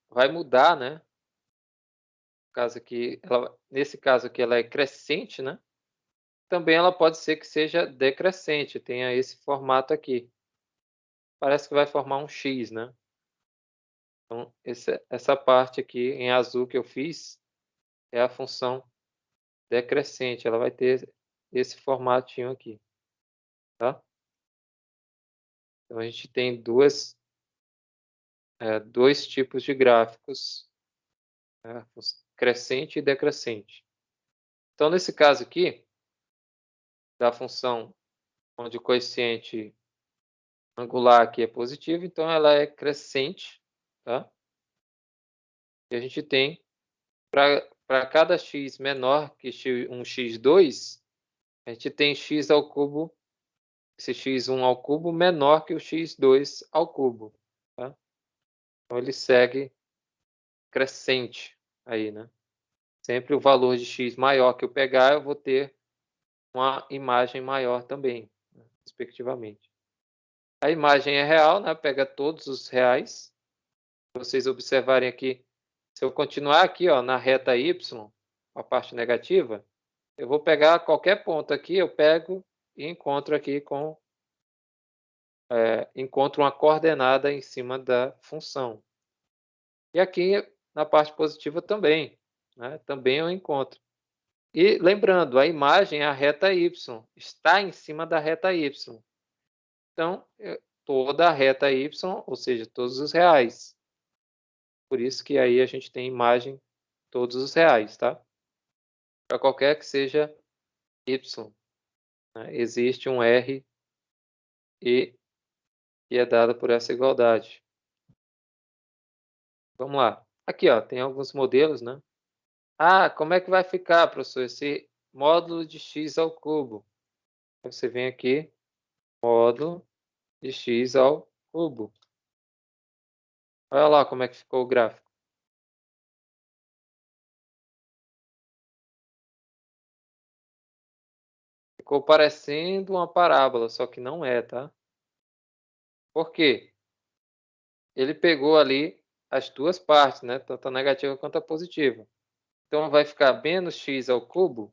vai mudar, né? Nesse caso aqui, ela é crescente, né? Também ela pode ser que seja decrescente, tenha esse formato aqui. Parece que vai formar um X, né? Então, essa parte aqui em azul que eu fiz é a função decrescente. Ela vai ter esse formatinho aqui, tá? Então, a gente tem dois tipos de gráficos, né? Crescente e decrescente. Então, nesse caso aqui, da função onde o coeficiente angular aqui é positivo, então ela é crescente, tá? E a gente tem, para cada x menor que um x2, a gente tem x ao cubo, esse x1 ao cubo menor que o x2 ao cubo, tá? Então ele segue crescente aí, né? Sempre o valor de x maior que eu pegar, eu vou ter uma imagem maior também, né? Respectivamente. A imagem é real, né? Pega todos os reais. Se vocês observarem aqui, se eu continuar aqui, ó, na reta y, a parte negativa, eu vou pegar qualquer ponto aqui, eu pego e encontro aqui encontro uma coordenada em cima da função. E aqui na parte positiva também, né? Também eu encontro. E lembrando, a imagem é a reta y, está em cima da reta y. Então, toda a reta y, ou seja, todos os reais. Por isso que aí a gente tem imagem todos os reais, tá? Para qualquer que seja y, né? Existe um R e é dado por essa igualdade. Vamos lá. Aqui, ó, tem alguns modelos, né? Ah, como é que vai ficar, professor, esse módulo de x ao cubo? Aí você vem aqui, módulo de x ao cubo. Olha lá como é que ficou o gráfico. Ficou parecendo uma parábola, só que não é, tá? Por quê? Ele pegou ali as duas partes, né? Tanto a negativa quanto a positiva. Então, vai ficar menos x ao cubo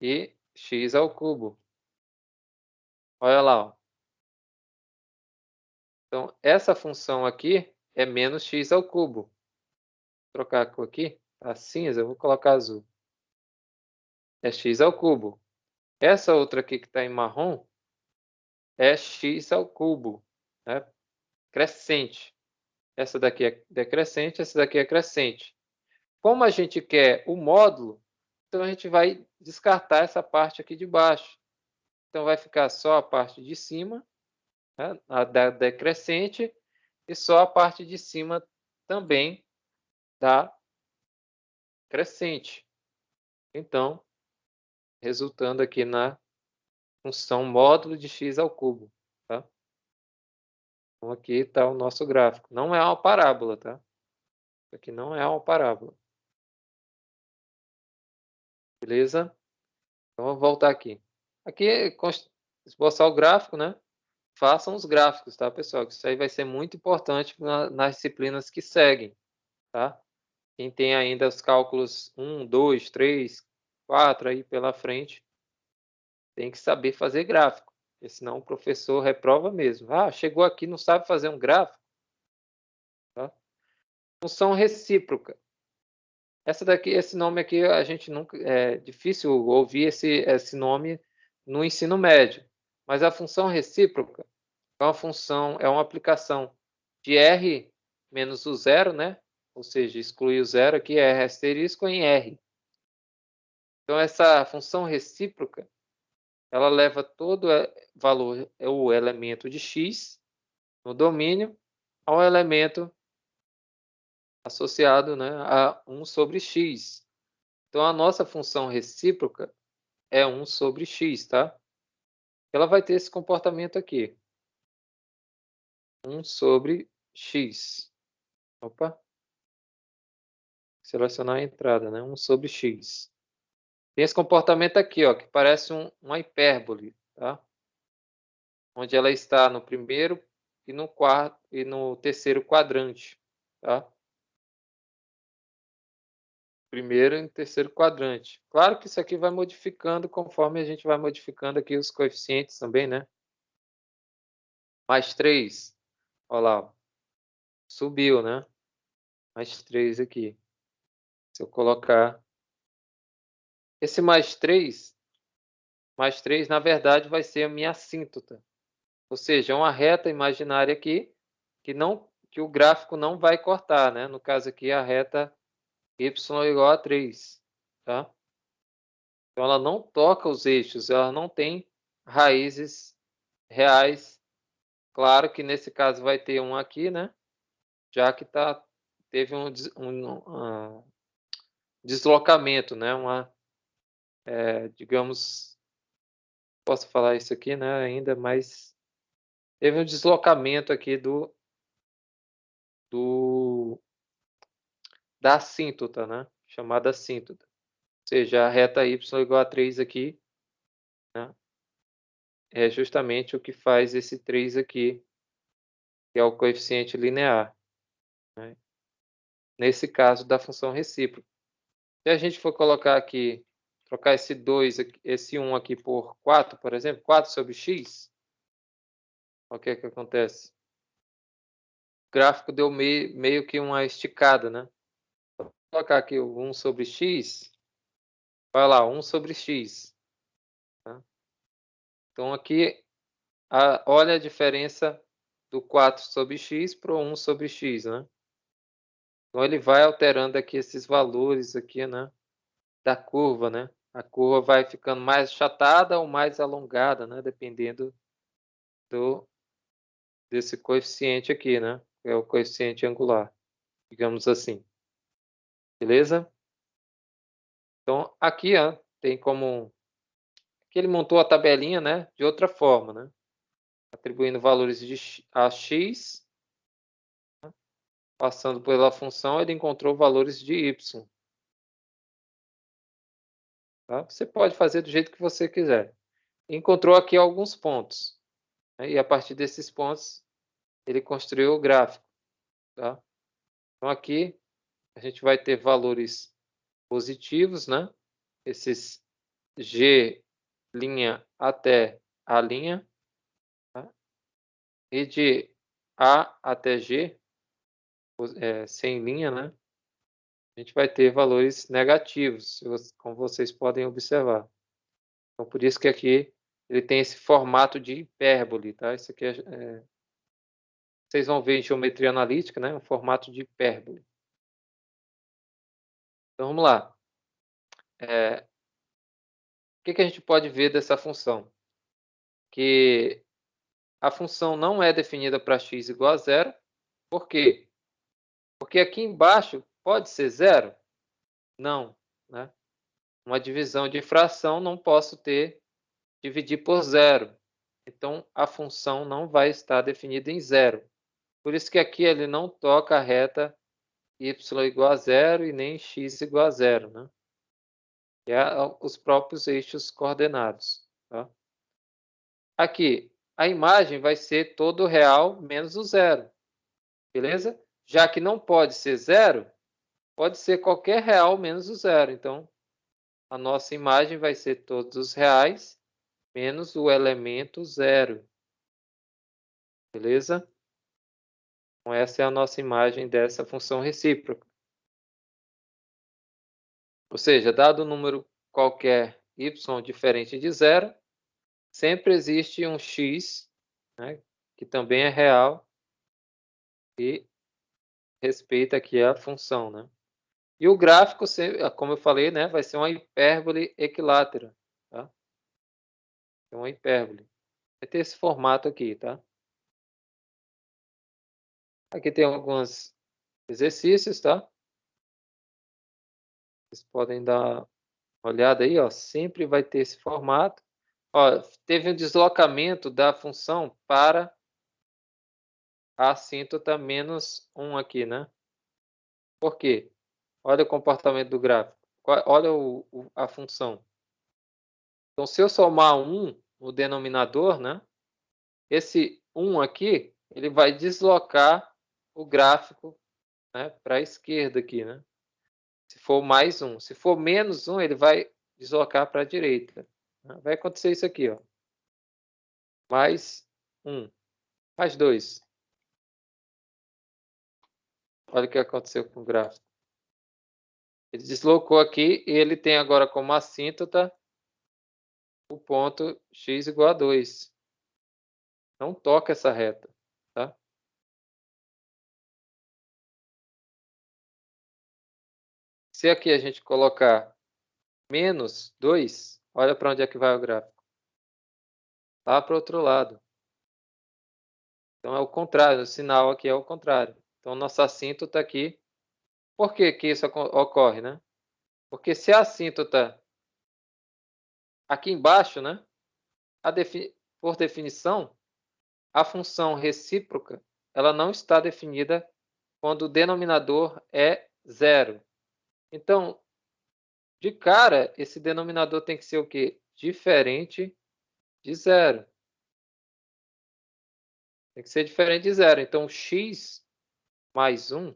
e x ao cubo. Olha lá, ó. Então, essa função aqui é menos x ao cubo. Vou trocar a cor aqui, a cinza, eu vou colocar azul. É x ao cubo. Essa outra aqui que está em marrom é x ao cubo, né? Crescente. Essa daqui é decrescente, essa daqui é crescente. Como a gente quer o módulo, então a gente vai descartar essa parte aqui de baixo. Então vai ficar só a parte de cima, né, a da decrescente, e só a parte de cima também da crescente. Então, resultando aqui na função módulo de x ao cubo. Tá? Então aqui está o nosso gráfico. Não é uma parábola, tá? Isso aqui não é uma parábola. Beleza? Então, vou voltar aqui. Aqui, esboçar o gráfico, né? Façam os gráficos, tá, pessoal? Isso aí vai ser muito importante nas disciplinas que seguem, tá? Quem tem ainda os cálculos 1, 2, 3, 4 aí pela frente, tem que saber fazer gráfico, porque senão o professor reprova mesmo. Ah, chegou aqui, não sabe fazer um gráfico? Tá? Função recíproca. Essa daqui, esse nome aqui, a gente nunca, é difícil ouvir esse nome no ensino médio. Mas a função recíproca é uma função, é uma aplicação de R menos o zero, né? Ou seja, exclui o zero aqui, é R asterisco em R. Então, essa função recíproca, ela leva todo valor, o elemento de x no domínio, ao elemento associado, né, a 1 sobre x. Então, a nossa função recíproca é 1 sobre x, tá? Ela vai ter esse comportamento aqui. 1 sobre x. Opa. Selecionar a entrada, né? 1 sobre x. Tem esse comportamento aqui, ó, que parece uma hipérbole, tá? Onde ela está no primeiro e no quarto e no terceiro quadrante, tá? Primeiro e terceiro quadrante. Claro que isso aqui vai modificando conforme a gente vai modificando aqui os coeficientes também, né? Mais 3. Olha lá. Subiu, né? Mais 3 aqui. Se eu colocar esse mais 3 na verdade vai ser a minha assíntota. Ou seja, é uma reta imaginária aqui que o gráfico não vai cortar, né? No caso aqui a reta y igual a 3, tá? Então ela não toca os eixos, ela não tem raízes reais. Claro que nesse caso vai ter um aqui, né? Já que teve um deslocamento, né? Digamos, posso falar isso aqui, né? Ainda, mas teve um deslocamento aqui da assíntota, né? Chamada assíntota. Ou seja, a reta y igual a 3 aqui, né? É justamente o que faz esse 3 aqui, que é o coeficiente linear, né? Nesse caso da função recíproca. Se a gente for colocar aqui, trocar esse 2, esse 1 aqui por 4, por exemplo, 4 sobre x, o que é que acontece? gráfico deu meio que uma esticada, né? Vou colocar aqui o 1 sobre x. Vai lá, 1 sobre x. Tá? Então, aqui, olha a diferença do 4 sobre x para o 1 sobre x, né? Então, ele vai alterando aqui esses valores aqui, né? Da curva, né? A curva vai ficando mais achatada ou mais alongada, né? Dependendo desse coeficiente aqui, né? É o coeficiente angular, digamos assim. Beleza? Então, aqui, ó, tem como... Aqui ele montou a tabelinha, né? De outra forma, né? Atribuindo valores a x, né? Passando pela função, ele encontrou valores de y. Tá? Você pode fazer do jeito que você quiser. Encontrou aqui alguns pontos, né? E a partir desses pontos, ele construiu o gráfico. Tá? Então, aqui, a gente vai ter valores positivos, né? Esses G' até A', tá? E de A até G, sem linha, né? A gente vai ter valores negativos, como vocês podem observar. Então, por isso que aqui ele tem esse formato de hipérbole, tá? Isso aqui vocês vão ver em geometria analítica, né? Um formato de hipérbole. Então, vamos lá. O que a gente pode ver dessa função? Que a função não é definida para x igual a zero. Por quê? Porque aqui embaixo pode ser zero? Não, né? Uma divisão de fração não posso dividir por zero. Então, a função não vai estar definida em zero. Por isso que aqui ele não toca a reta y igual a zero e nem x igual a zero, né? É os próprios eixos coordenados. Tá? Aqui, a imagem vai ser todo real menos o zero. Beleza? Já que não pode ser zero, pode ser qualquer real menos o zero. Então, a nossa imagem vai ser todos os reais menos o elemento zero. Beleza? Então, essa é a nossa imagem dessa função recíproca. Ou seja, dado um número qualquer y diferente de zero, sempre existe um x, né, que também é real e respeita aqui a função, né? E o gráfico, como eu falei, né, vai ser uma hipérbole equilátera, tá? É uma hipérbole. Vai ter esse formato aqui, tá? Aqui tem alguns exercícios, tá? Vocês podem dar uma olhada aí, ó. Sempre vai ter esse formato. Ó, teve um deslocamento da função para a assíntota menos 1 aqui, né? Por quê? Olha o comportamento do gráfico. Olha a função. Então, se eu somar 1 no denominador, né? Esse 1 aqui, ele vai deslocar o gráfico, né, para a esquerda aqui, né? Se for mais 1. Se for menos 1, ele vai deslocar para a direita. Vai acontecer isso aqui, ó. Mais 1. Mais 2. Olha o que aconteceu com o gráfico. Ele deslocou aqui e ele tem agora como assíntota o ponto x igual a 2. Não toca essa reta, tá? Se aqui a gente colocar menos 2, olha para onde é que vai o gráfico. Lá para o outro lado. Então é o contrário, o sinal aqui é o contrário. Então nossa assíntota aqui. Por que que isso ocorre, né? Porque se a assíntota aqui embaixo, né? Por definição, a função recíproca, ela não está definida quando o denominador é zero. Então, de cara, esse denominador tem que ser o quê? Diferente de zero. Tem que ser diferente de zero. Então, x mais 1,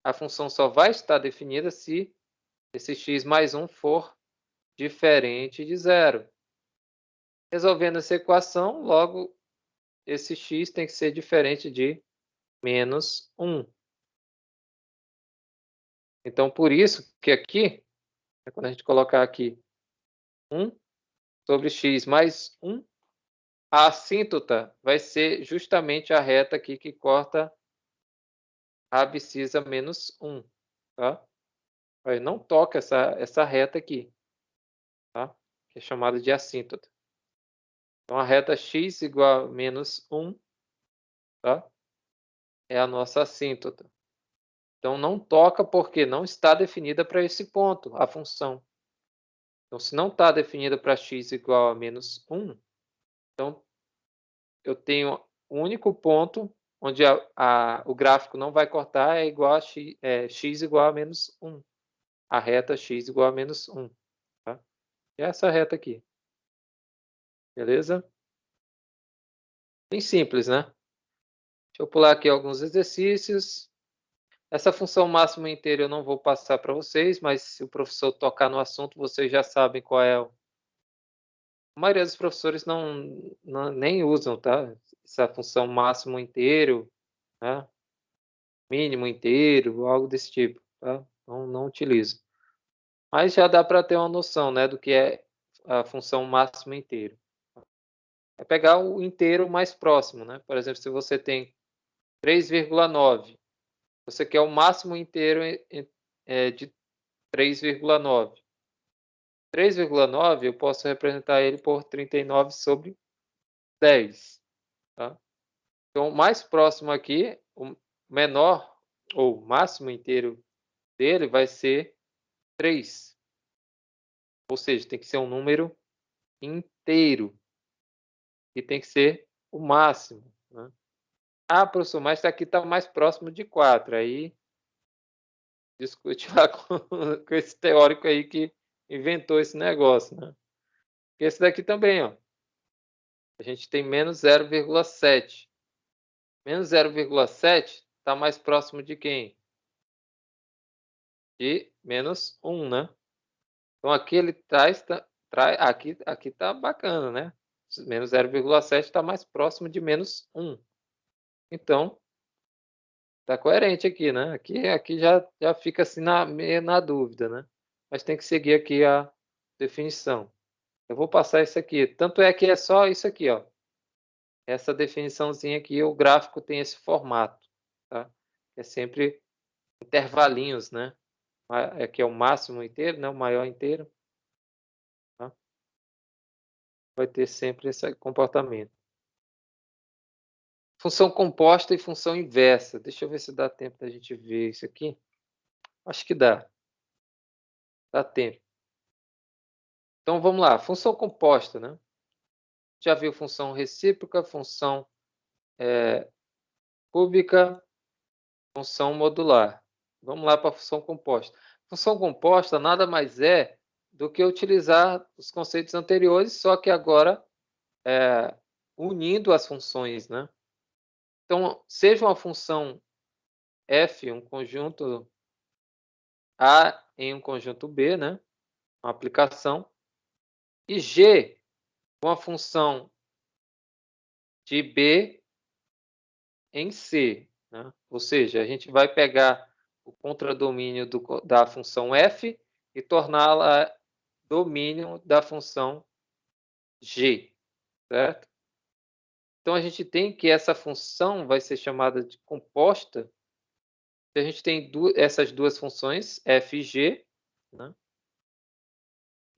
a função só vai estar definida se esse x mais 1 for diferente de zero. Resolvendo essa equação, logo, esse x tem que ser diferente de menos 1. Então, por isso que aqui, quando a gente colocar aqui 1 sobre x mais 1, a assíntota vai ser justamente a reta aqui que corta a abscissa menos 1. Tá? Aí não toca essa reta aqui, tá? Que é chamada de assíntota. Então, a reta x igual a menos 1, tá? É a nossa assíntota. Então, não toca porque não está definida para esse ponto, a função. Então, se não está definida para x igual a menos 1, então eu tenho o único ponto onde o gráfico não vai cortar é igual a x igual a menos 1. A reta x igual a menos 1. Tá? E essa reta aqui. Beleza? Bem simples, né? Deixa eu pular aqui alguns exercícios. Essa função máxima inteira eu não vou passar para vocês, mas se o professor tocar no assunto, vocês já sabem qual é. A maioria dos professores nem usam, tá? Essa função máximo inteiro, né? Mínimo inteiro, algo desse tipo, tá? Não utilizo. Mas já dá para ter uma noção, né, do que é a função máximo inteiro. É pegar o inteiro mais próximo, né? Por exemplo, se você tem 3,9, você quer o máximo inteiro de 3,9. 3,9 eu posso representar ele por 39 sobre 10. Tá? Então, o mais próximo aqui, o menor ou máximo inteiro dele vai ser 3. Ou seja, tem que ser um número inteiro. E tem que ser o máximo. Né? Ah, professor, mas aqui está mais próximo de 4. Aí discute lá com esse teórico aí que inventou esse negócio. Né? Esse daqui também, ó. A gente tem menos 0,7. Menos 0,7 está mais próximo de quem? De menos 1, né? Então, aqui ele aqui está bacana, né? Menos 0,7 está mais próximo de menos 1. Então, está coerente aqui, né? Aqui já fica assim meio na dúvida, né? Mas tem que seguir aqui a definição. Eu vou passar isso aqui. Tanto é que é só isso aqui, ó. Essa definiçãozinha aqui, o gráfico tem esse formato, tá? É sempre intervalinhos, né? Aqui é o máximo inteiro, né? O maior inteiro. Tá? Vai ter sempre esse comportamento. Função composta e função inversa. Deixa eu ver se dá tempo da gente ver isso aqui. Acho que dá. Dá tempo. Então, vamos lá. Função composta, né? Já viu função recíproca, função cúbica, função modular. Vamos lá para a função composta. Função composta nada mais é do que utilizar os conceitos anteriores, só que agora unindo as funções, né? Então, seja uma função f, um conjunto A em um conjunto B, né? Uma aplicação, e G, uma função de B em C. Né? Ou seja, a gente vai pegar o contradomínio da função f e torná-la domínio da função g, certo? Então, a gente tem que essa função vai ser chamada de composta. A gente tem essas duas funções, f e g, né?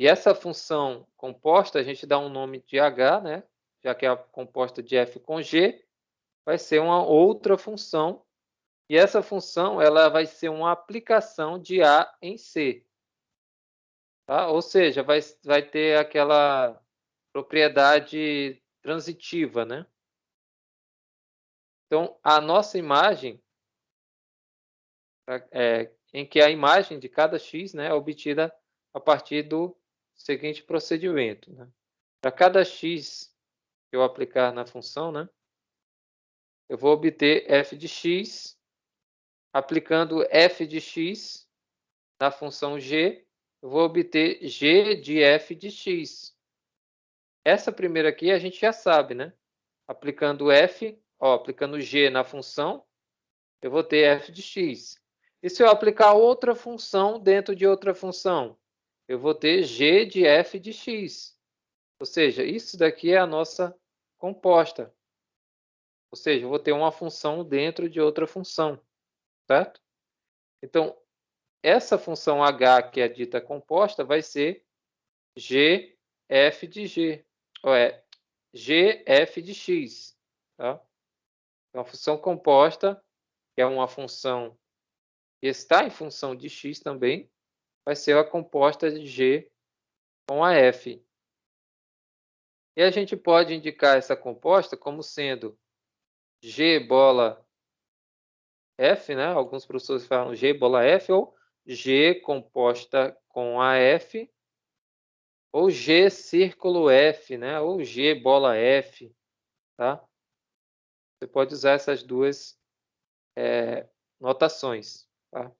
E essa função composta, a gente dá um nome de h, né? Já que é a composta de f com g, vai ser uma outra função. E essa função ela vai ser uma aplicação de A em C. Tá? Ou seja, vai ter aquela propriedade transitiva, né? Então, a nossa imagem, em que a imagem de cada x, né, é obtida a partir do seguinte procedimento. Né? Para cada x que eu aplicar na função, né, eu vou obter f de x, aplicando f de x na função g, eu vou obter g de f de x. Essa primeira aqui a gente já sabe, né? Aplicando f, aplicando g na função, eu vou ter f de x. E se eu aplicar outra função dentro de outra função? Eu vou ter g de f de x. Ou seja, isso daqui é a nossa composta. Ou seja, eu vou ter uma função dentro de outra função, certo? Então, essa função h, que é dita composta, vai ser gf de g, ou é gf de x. Tá? Então, a função composta, que é uma função que está em função de x também, vai ser a composta de g com a f. E a gente pode indicar essa composta como sendo g bola f, né? Alguns professores falam g bola f, ou g composta com a f, ou g círculo f, né? Ou g bola f, tá? Você pode usar essas duas notações, tá?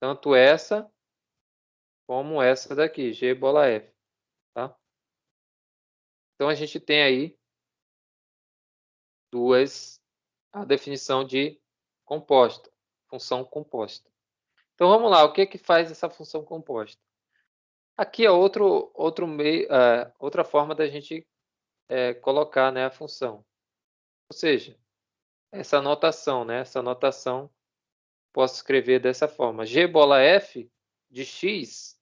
Tanto essa como essa daqui, g bola f, tá? Então a gente tem aí a definição de composta, função composta. Então vamos lá, o que que faz essa função composta? Aqui é outra forma da gente colocar, né, a função. Ou seja, essa notação, né, posso escrever dessa forma. G bola f de x,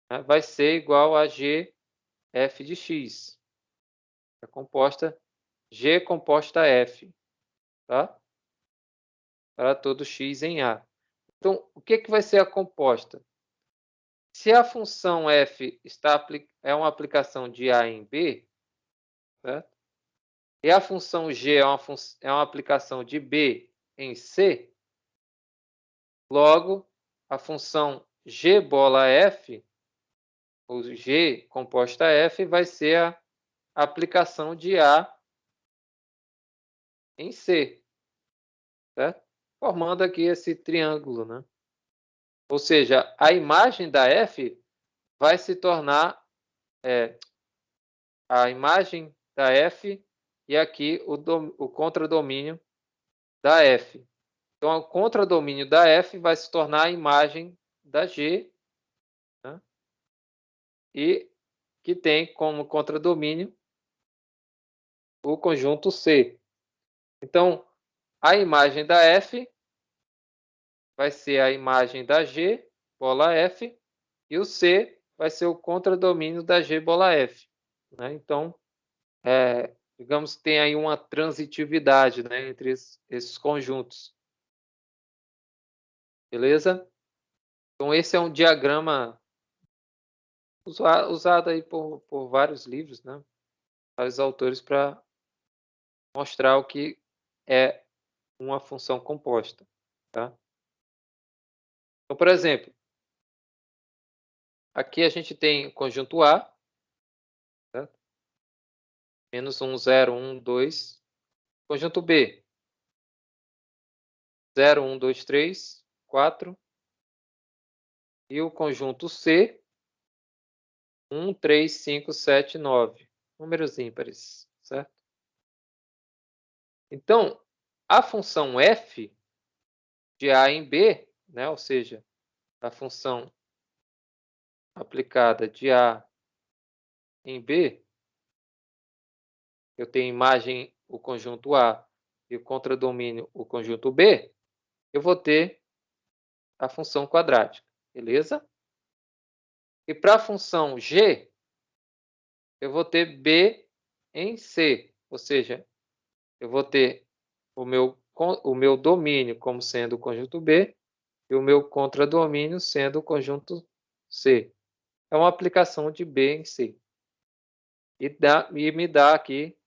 né, vai ser igual a g f de x. A composta g composta f, tá? Para todo x em A. Então, o que que vai ser a composta? Se a função f é uma aplicação de A em B, certo? E a função g é uma aplicação de B em C, logo, a função g bola f, ou g composta f, vai ser a aplicação de A em C, certo? Formando aqui esse triângulo, né? Ou seja, a imagem da f vai se tornar a imagem da f e aqui o contradomínio da f. Então, o contradomínio da f vai se tornar a imagem da g, né? E que tem como contradomínio o conjunto C. Então, a imagem da f vai ser a imagem da g, bola f, e o C vai ser o contradomínio da g, bola f. Né? Então, digamos que tem aí uma transitividade, né, entre esses conjuntos. Beleza? Então, esse é um diagrama usado aí por vários livros, né? Vários autores para mostrar o que é uma função composta. Tá? Então, por exemplo, aqui a gente tem o conjunto A, tá? Menos 1, 0, 1, 2. Conjunto B, 0, 1, 2, 3, 4. E o conjunto C, 1, 3, 5, 7, 9. Números ímpares, certo? Então, a função f de A em B, né, ou seja, a função aplicada de A em B, eu tenho imagem o conjunto A e o contradomínio o conjunto B, eu vou ter a função quadrática, beleza? E para a função G, eu vou ter B em C, ou seja, eu vou ter o meu domínio como sendo o conjunto B e o meu contradomínio sendo o conjunto C. É uma aplicação de B em C. E me dá aqui,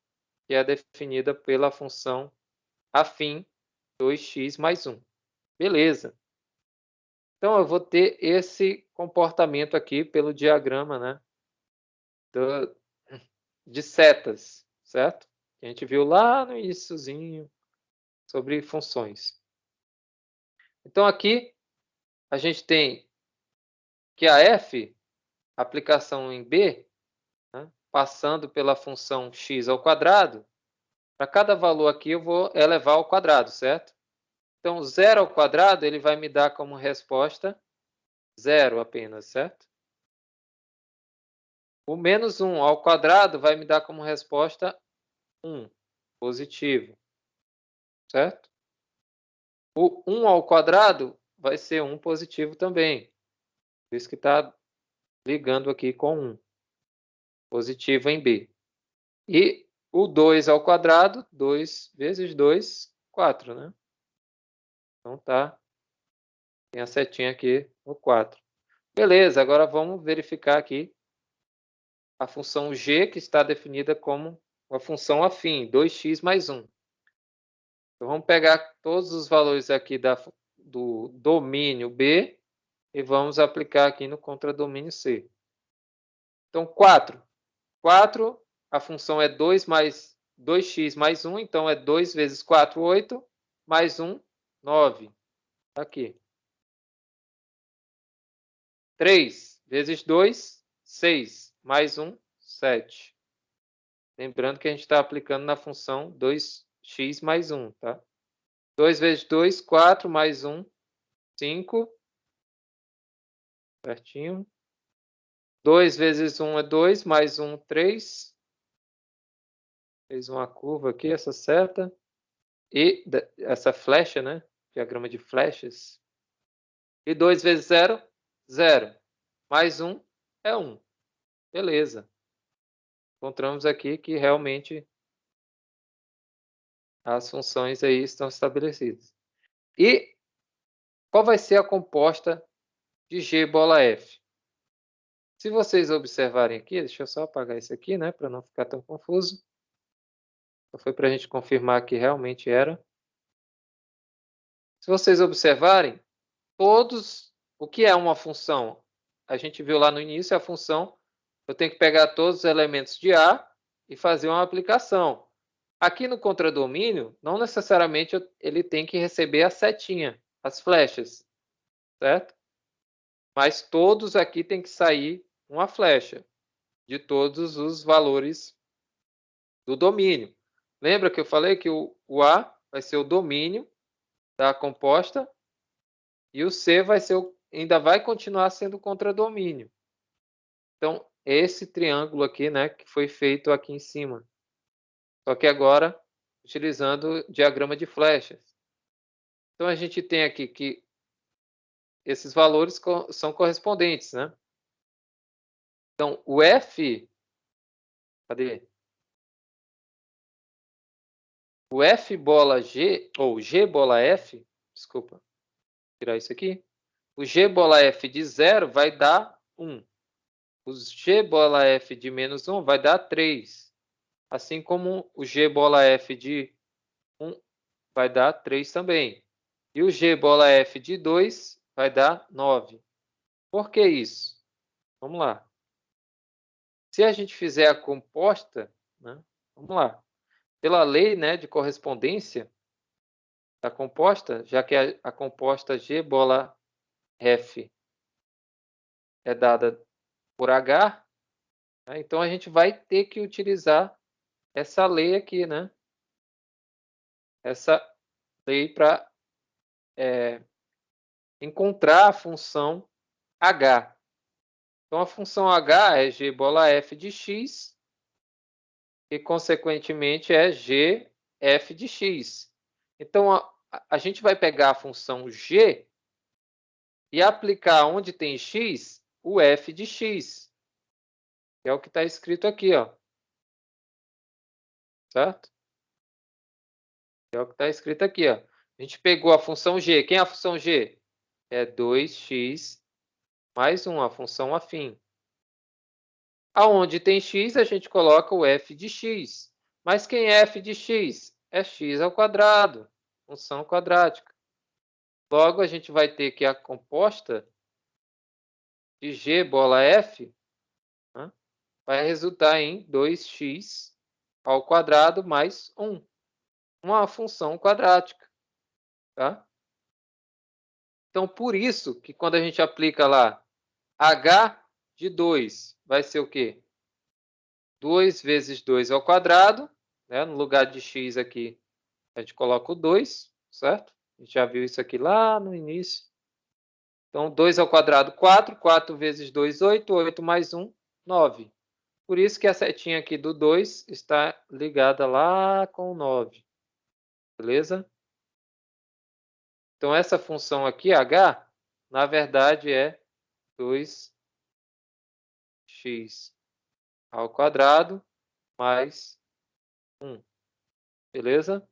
que é definida pela função afim 2x mais 1. Beleza. Então, eu vou ter esse comportamento aqui pelo diagrama, né, de setas, certo? Que a gente viu lá no iniciozinho sobre funções. Então, aqui a gente tem que a f, aplicação em B, né, passando pela função x ao quadrado, para cada valor aqui eu vou elevar ao quadrado, certo? Então, 0 ao quadrado, ele vai me dar como resposta 0 apenas, certo? O menos 1 ao quadrado vai me dar como resposta 1, positivo, certo? O 1 ao quadrado vai ser 1 positivo também. Por isso que está ligando aqui com 1. Positivo em B. E o 2 ao quadrado, 2 vezes 2, 4, né? Então tá. Tem a setinha aqui no 4. Beleza, agora vamos verificar aqui a função g, que está definida como uma função afim, 2x mais 1. Então, vamos pegar todos os valores aqui do domínio B e vamos aplicar aqui no contradomínio C. Então, 4. 4, a função é 2x mais 1, então é 2 vezes 4, 8, mais 1, 9. Aqui. 3 vezes 2, 6, mais 1, 7. Lembrando que a gente está aplicando na função 2x mais 1, tá? 2 vezes 2, 4, mais 1, 5. Certinho. 2 vezes 1 é 2, mais 1, 3. Fez uma curva aqui, essa seta. E essa flecha, né? Diagrama de flechas. E 2 vezes 0, 0. Mais 1 é 1. Beleza. Encontramos aqui que realmente as funções aí estão estabelecidas. E qual vai ser a composta de G bola F? Se vocês observarem aqui, deixa eu só apagar isso aqui, né? Para não ficar tão confuso. Só foi para a gente confirmar que realmente era. Se vocês observarem, o que é uma função? A gente viu lá no início a função, eu tenho que pegar todos os elementos de A e fazer uma aplicação. Aqui no contradomínio, não necessariamente ele tem que receber a setinha, as flechas, certo? Mas todos aqui tem que sair uma flecha de todos os valores do domínio. Lembra que eu falei que o A vai ser o domínio da composta e o C ainda vai continuar sendo o contradomínio. Então, esse triângulo aqui, né, que foi feito aqui em cima. Só que agora, utilizando o diagrama de flechas. Então, a gente tem aqui que esses valores são correspondentes, né? Então, o F... Cadê? O F bola G, ou G bola F, desculpa, vou tirar isso aqui. O G bola F de 0 vai dar 1. O G bola F de menos 1 vai dar 3. Assim como o G bola F de 1 vai dar 3 também. E o G bola F de 2 vai dar 9. Por que isso? Vamos lá. Se a gente fizer a composta, né? Vamos lá. Pela lei, né, de correspondência da composta, já que a composta G bola F é dada por H, né, então a gente vai ter que utilizar essa lei aqui, né? Essa lei para encontrar a função H. Então, a função H é G bola F de x, e, consequentemente, é G F de x. Então, a gente vai pegar a função G e aplicar onde tem x, o F de x. Que é o que está escrito aqui, ó. Certo? É o que está escrito aqui, ó. A gente pegou a função G. Quem é a função G? É 2x mais 1, a função afim. Aonde tem x, a gente coloca o f de x. Mas quem é f de x? É x ao quadrado, função quadrática. Logo, a gente vai ter que a composta de g bola f, né, vai resultar em 2x ao quadrado mais 1. Uma função quadrática. Tá? Então, por isso que quando a gente aplica lá h de 2, vai ser o quê? 2 vezes 2 ao quadrado, né? No lugar de x aqui, a gente coloca o 2, certo? A gente já viu isso aqui lá no início. Então, 2 ao quadrado, 4. 4 vezes 2, 8. 8 mais 1, 9. Por isso que a setinha aqui do 2 está ligada lá com o 9. Beleza? Então, essa função aqui, h, na verdade é 2x ao quadrado mais 1. Beleza?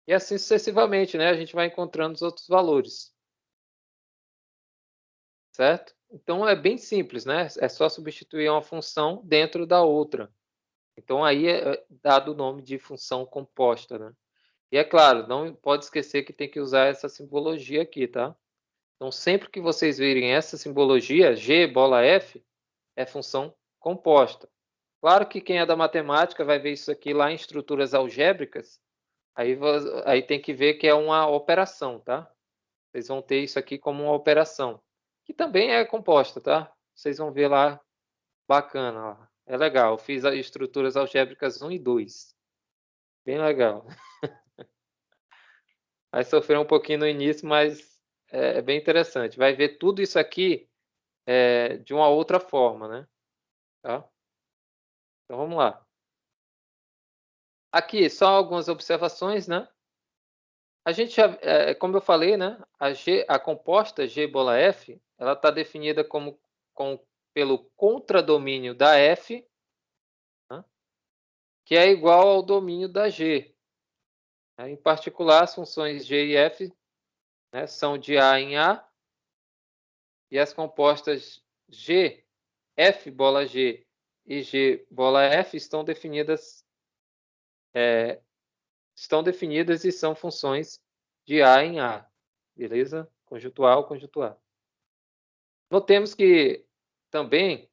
E assim sucessivamente, né? A gente vai encontrando os outros valores. Certo? Então, é bem simples, né? É só substituir uma função dentro da outra. Então, aí é dado o nome de função composta, né? E é claro, não pode esquecer que tem que usar essa simbologia aqui, tá? Então, sempre que vocês virem essa simbologia, G, bola F, é função composta. Claro que quem é da matemática vai ver isso aqui lá em estruturas algébricas, aí tem que ver que é uma operação, tá? Vocês vão ter isso aqui como uma operação, que também é composta, tá? Vocês vão ver lá, bacana, ó. É legal, eu fiz as estruturas algébricas 1 e 2. Bem legal. Vai sofrer um pouquinho no início, mas é bem interessante. Vai ver tudo isso aqui de uma outra forma, né? Tá? Então vamos lá. Aqui, só algumas observações, né? A gente já, como eu falei, né? A composta G bola F, ela está definida pelo contradomínio da F, né? Que é igual ao domínio da G. Em particular, as funções G e F, né, são de A em A, e as compostas G, F bola G e G bola F estão definidas e são funções de A em A, beleza? Conjunto A ou conjunto A. Notemos que também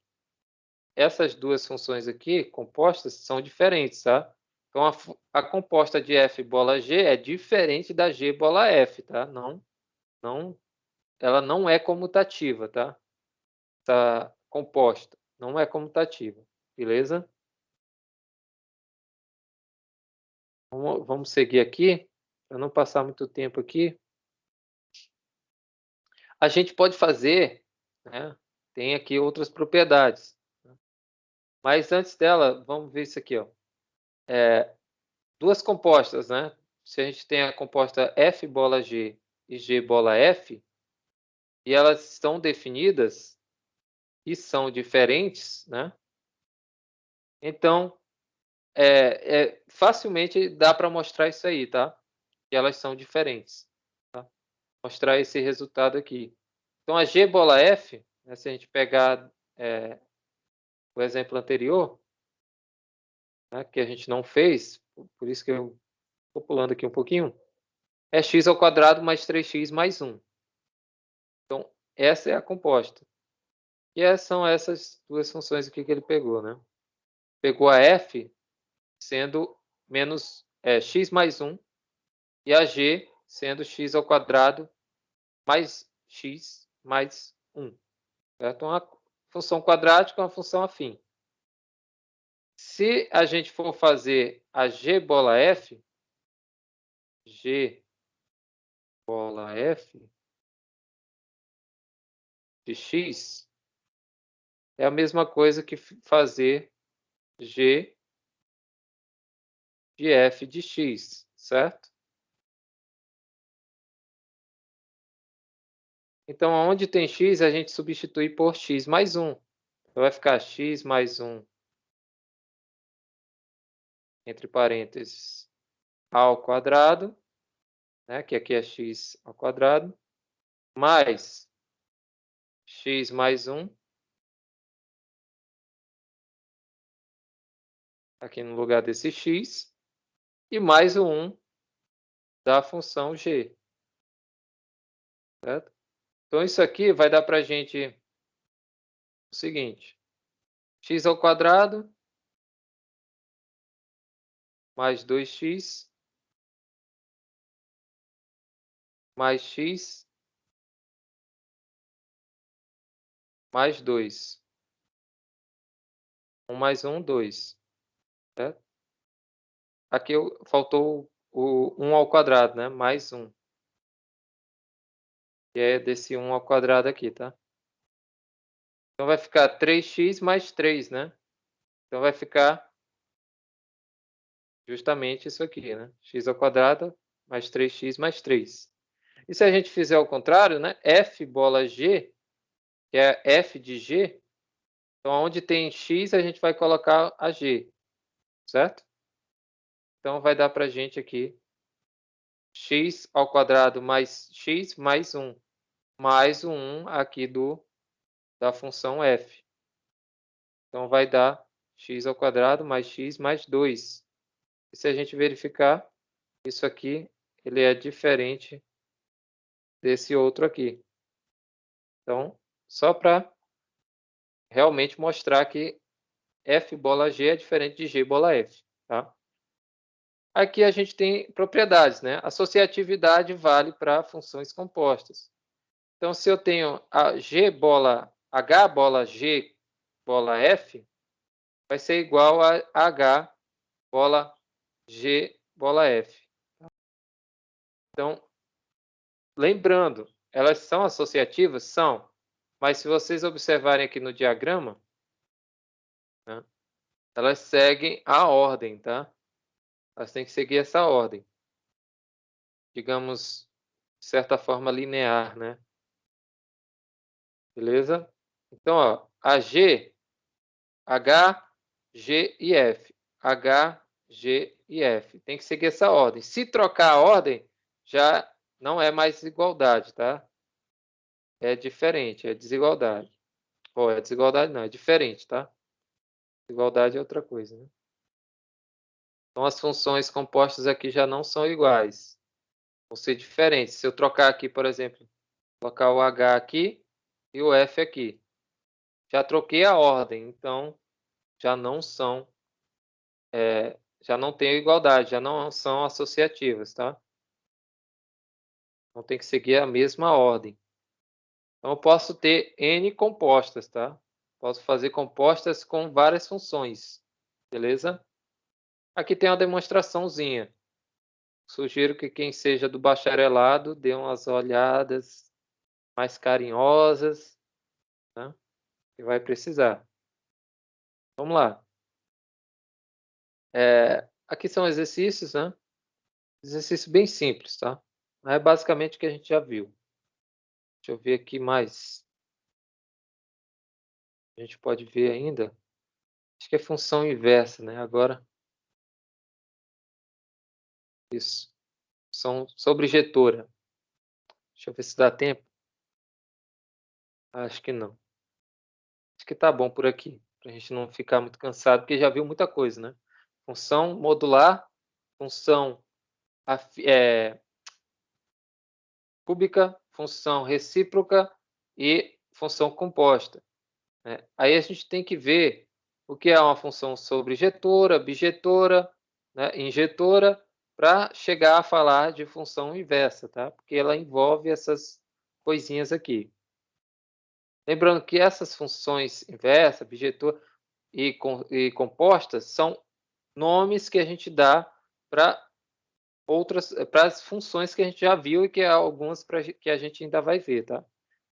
essas duas funções aqui, compostas, são diferentes, tá? Então, a composta de F bola G é diferente da G bola F, tá? Ela não é comutativa, tá? Essa composta não é comutativa, beleza? Vamos seguir aqui, para não passar muito tempo aqui. A gente pode fazer, né? Tem aqui outras propriedades. Mas antes dela, vamos ver isso aqui, ó. Duas compostas, né? Se a gente tem a composta F bola G e G bola F, e elas estão definidas e são diferentes, né? Então, facilmente dá para mostrar isso aí, tá? Que elas são diferentes. Tá? Mostrar esse resultado aqui. Então, a G bola F, né, se a gente pegar o exemplo anterior, né, que a gente não fez, por isso que eu estou pulando aqui um pouquinho, é x ao quadrado mais 3x mais 1. Então, essa é a composta. E são essas duas funções aqui que ele pegou, né? Pegou a f sendo menos x mais 1 e a g sendo x ao quadrado mais x mais 1. Certo? Uma função quadrática é uma função afim. Se a gente for fazer a G bola F de x, é a mesma coisa que fazer G de f de x, certo? Então, onde tem x, a gente substitui por x mais 1. Então, vai ficar x mais 1, entre parênteses, ao quadrado, né, que aqui é x ao quadrado, mais x mais 1, aqui no lugar desse x, e mais o 1 da função g. Certo? Então, isso aqui vai dar para a gente o seguinte: x ao quadrado mais 2x mais x mais 2. 1 mais 1, 2. Certo? Aqui faltou o 1 ao quadrado, né? Mais 1. Que é desse 1 ao quadrado aqui, tá? Então, vai ficar 3x mais 3, né? Então, vai ficar justamente isso aqui, né? X ao quadrado mais 3x mais 3. E se a gente fizer ao contrário, né? F bola G, que é F de G, então, onde tem x, a gente vai colocar a G, certo? Então, vai dar para a gente aqui x ao quadrado mais x mais 1, mais o 1 aqui da função f. Então, vai dar x ao quadrado mais x mais 2. E se a gente verificar, isso aqui ele é diferente desse outro aqui. Então, só para realmente mostrar que f bola g é diferente de g bola f, tá? Aqui a gente tem propriedades, né? Associatividade vale para funções compostas. Então, se eu tenho a g bola h bola g bola f, vai ser igual a h bola g bola f. Então, lembrando, elas são associativas? São. Mas se vocês observarem aqui no diagrama, né, elas seguem a ordem, tá? Elas têm que seguir essa ordem. Digamos, de certa forma, linear, né? Beleza? Então, ó, a G, H, G e F. H, G e F. Tem que seguir essa ordem. Se trocar a ordem, já não é mais igualdade, tá? É diferente, é desigualdade. Ou é desigualdade não, é diferente, tá? Desigualdade é outra coisa, né? Então, as funções compostas aqui já não são iguais. Vão ser diferentes. Se eu trocar aqui, por exemplo, colocar o H aqui e o F aqui. Já troquei a ordem, então já não são, já não tem igualdade, já não são associativas, tá? Então tem que seguir a mesma ordem. Então eu posso ter N compostas, tá? Posso fazer compostas com várias funções, beleza? Aqui tem uma demonstraçãozinha. Sugiro que quem seja do bacharelado dê umas olhadas mais carinhosas, tá? Que vai precisar. Vamos lá. Aqui são exercícios, né? Exercício bem simples, tá? É basicamente o que a gente já viu. Deixa eu ver aqui mais. A gente pode ver ainda. Acho que é função inversa, né? Agora. Isso. Função sobrejetora. Deixa eu ver se dá tempo. Acho que não. Acho que tá bom por aqui. Para a gente não ficar muito cansado, porque já viu muita coisa, né? Função modular, função cúbica, função recíproca e função composta, né? Aí a gente tem que ver o que é uma função sobrejetora, bijetora, né, injetora, para chegar a falar de função inversa, tá? Porque ela envolve essas coisinhas aqui. Lembrando que essas funções inversa, bijetora e compostas são nomes que a gente dá para as funções que a gente já viu e que há algumas que a gente ainda vai ver, tá?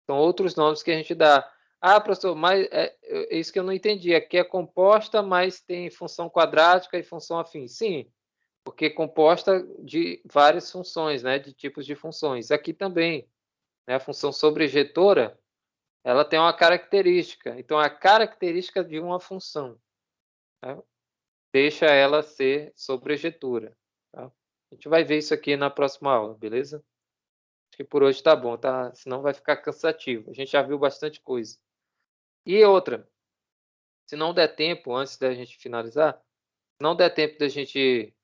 São outros nomes que a gente dá. Ah, professor, mas é isso que eu não entendi. Aqui é composta, mas tem função quadrática e função afim. Sim, porque composta de várias funções, né? De tipos de funções. Aqui também, né? A função sobrejetora, ela tem uma característica. Então, a característica de uma função, né, deixa ela ser sobrejetora, tá? A gente vai ver isso aqui na próxima aula, beleza? Acho que por hoje tá bom, tá? Senão vai ficar cansativo. A gente já viu bastante coisa. E outra, se não der tempo, antes da gente finalizar, se não der tempo da gente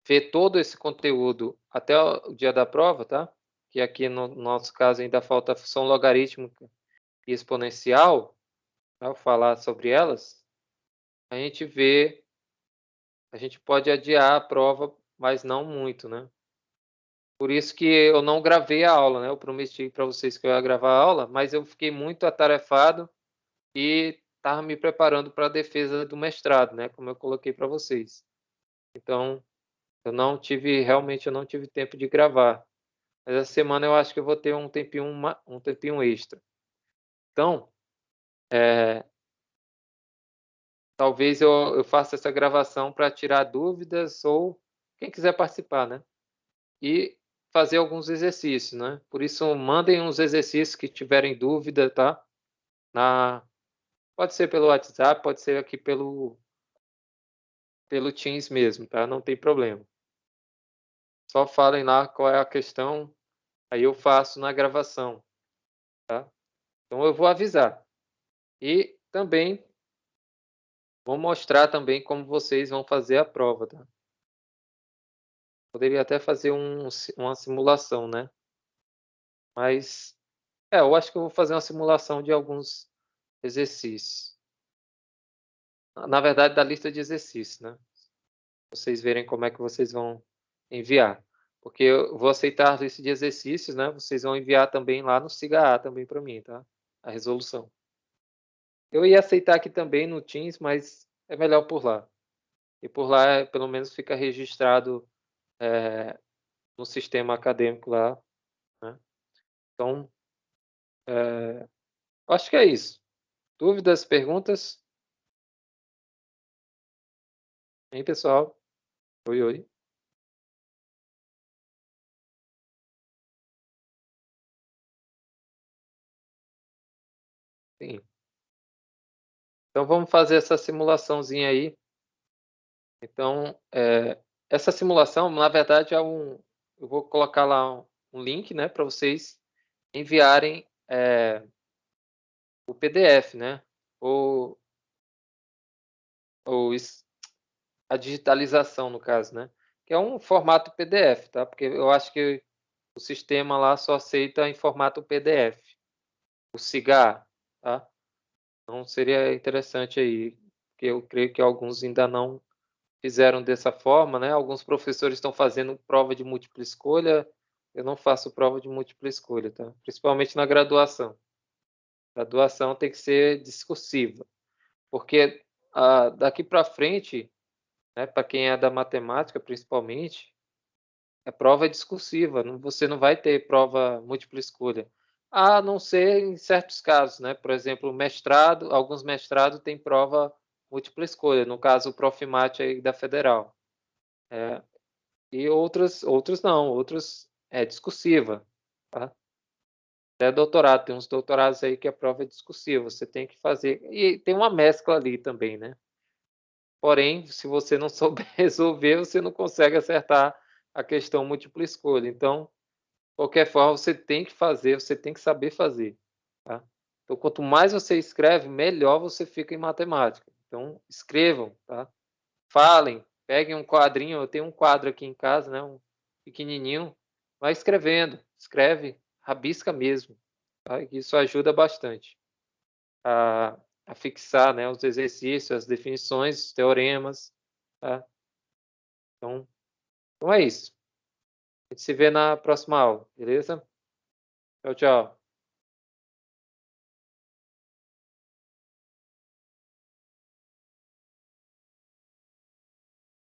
ver todo esse conteúdo até o dia da prova, tá? Que aqui no nosso caso ainda falta a função logarítmica e exponencial, tá? Eu falar sobre elas, a gente pode adiar a prova, mas não muito, né? Por isso que eu não gravei a aula, né? Eu prometi para vocês que eu ia gravar a aula, mas eu fiquei muito atarefado e estava me preparando para a defesa do mestrado, né? Como eu coloquei para vocês. Então, realmente eu não tive tempo de gravar. Mas essa semana eu acho que eu vou ter um tempinho extra. Então, talvez eu faça essa gravação para tirar dúvidas ou quem quiser participar, né? E fazer alguns exercícios, né? Por isso, mandem uns exercícios que tiverem dúvida, tá? Pode ser pelo WhatsApp, pode ser aqui pelo Teams mesmo, tá? Não tem problema. Só falem lá qual é a questão, aí eu faço na gravação, tá? Então eu vou avisar. E também vou mostrar também como vocês vão fazer a prova, tá? Poderia até fazer uma simulação, né? Mas, eu acho que eu vou fazer uma simulação de alguns exercícios. Na verdade, da lista de exercícios, né? Vocês verem como é que vocês vão enviar. Porque eu vou aceitar a lista de exercícios, né? Vocês vão enviar também lá no SIGA também para mim, tá? A resolução. Eu ia aceitar aqui também no Teams, mas é melhor por lá. E por lá, pelo menos, fica registrado no sistema acadêmico lá, né? Então, acho que é isso. Dúvidas, perguntas? Hein, pessoal? Oi, oi. Sim. Então, vamos fazer essa simulaçãozinha aí. Então, essa simulação, na verdade, eu vou colocar lá um link, né, para vocês enviarem o PDF, né, ou a digitalização, no caso, né, que é um formato PDF, tá? Porque eu acho que o sistema lá só aceita em formato PDF, o SIGA, tá? Então, seria interessante aí, porque eu creio que alguns ainda não fizeram dessa forma, né? Alguns professores estão fazendo prova de múltipla escolha. Eu não faço prova de múltipla escolha, tá? Principalmente na graduação. A graduação tem que ser discursiva, porque daqui para frente, né, para quem é da matemática, principalmente, a prova é discursiva. Você não vai ter prova múltipla escolha. A não ser em certos casos, né? Por exemplo, mestrado, alguns mestrados têm prova múltipla escolha. No caso, o Profimate aí da Federal. E outros não, outros é discursiva, tá? Até doutorado, tem uns doutorados aí que a prova é discursiva, você tem que fazer, e tem uma mescla ali também, né? Porém, se você não souber resolver, você não consegue acertar a questão múltipla escolha. Então, de qualquer forma, você tem que fazer, você tem que saber fazer, tá? Então, quanto mais você escreve, melhor você fica em matemática. Então, escrevam, tá? Falem, peguem um quadrinho, eu tenho um quadro aqui em casa, né, um pequenininho, vai escrevendo, escreve, rabisca mesmo, tá? Isso ajuda bastante a fixar, né, os exercícios, as definições, os teoremas, tá? Então é isso. A gente se vê na próxima aula, beleza? Tchau, tchau.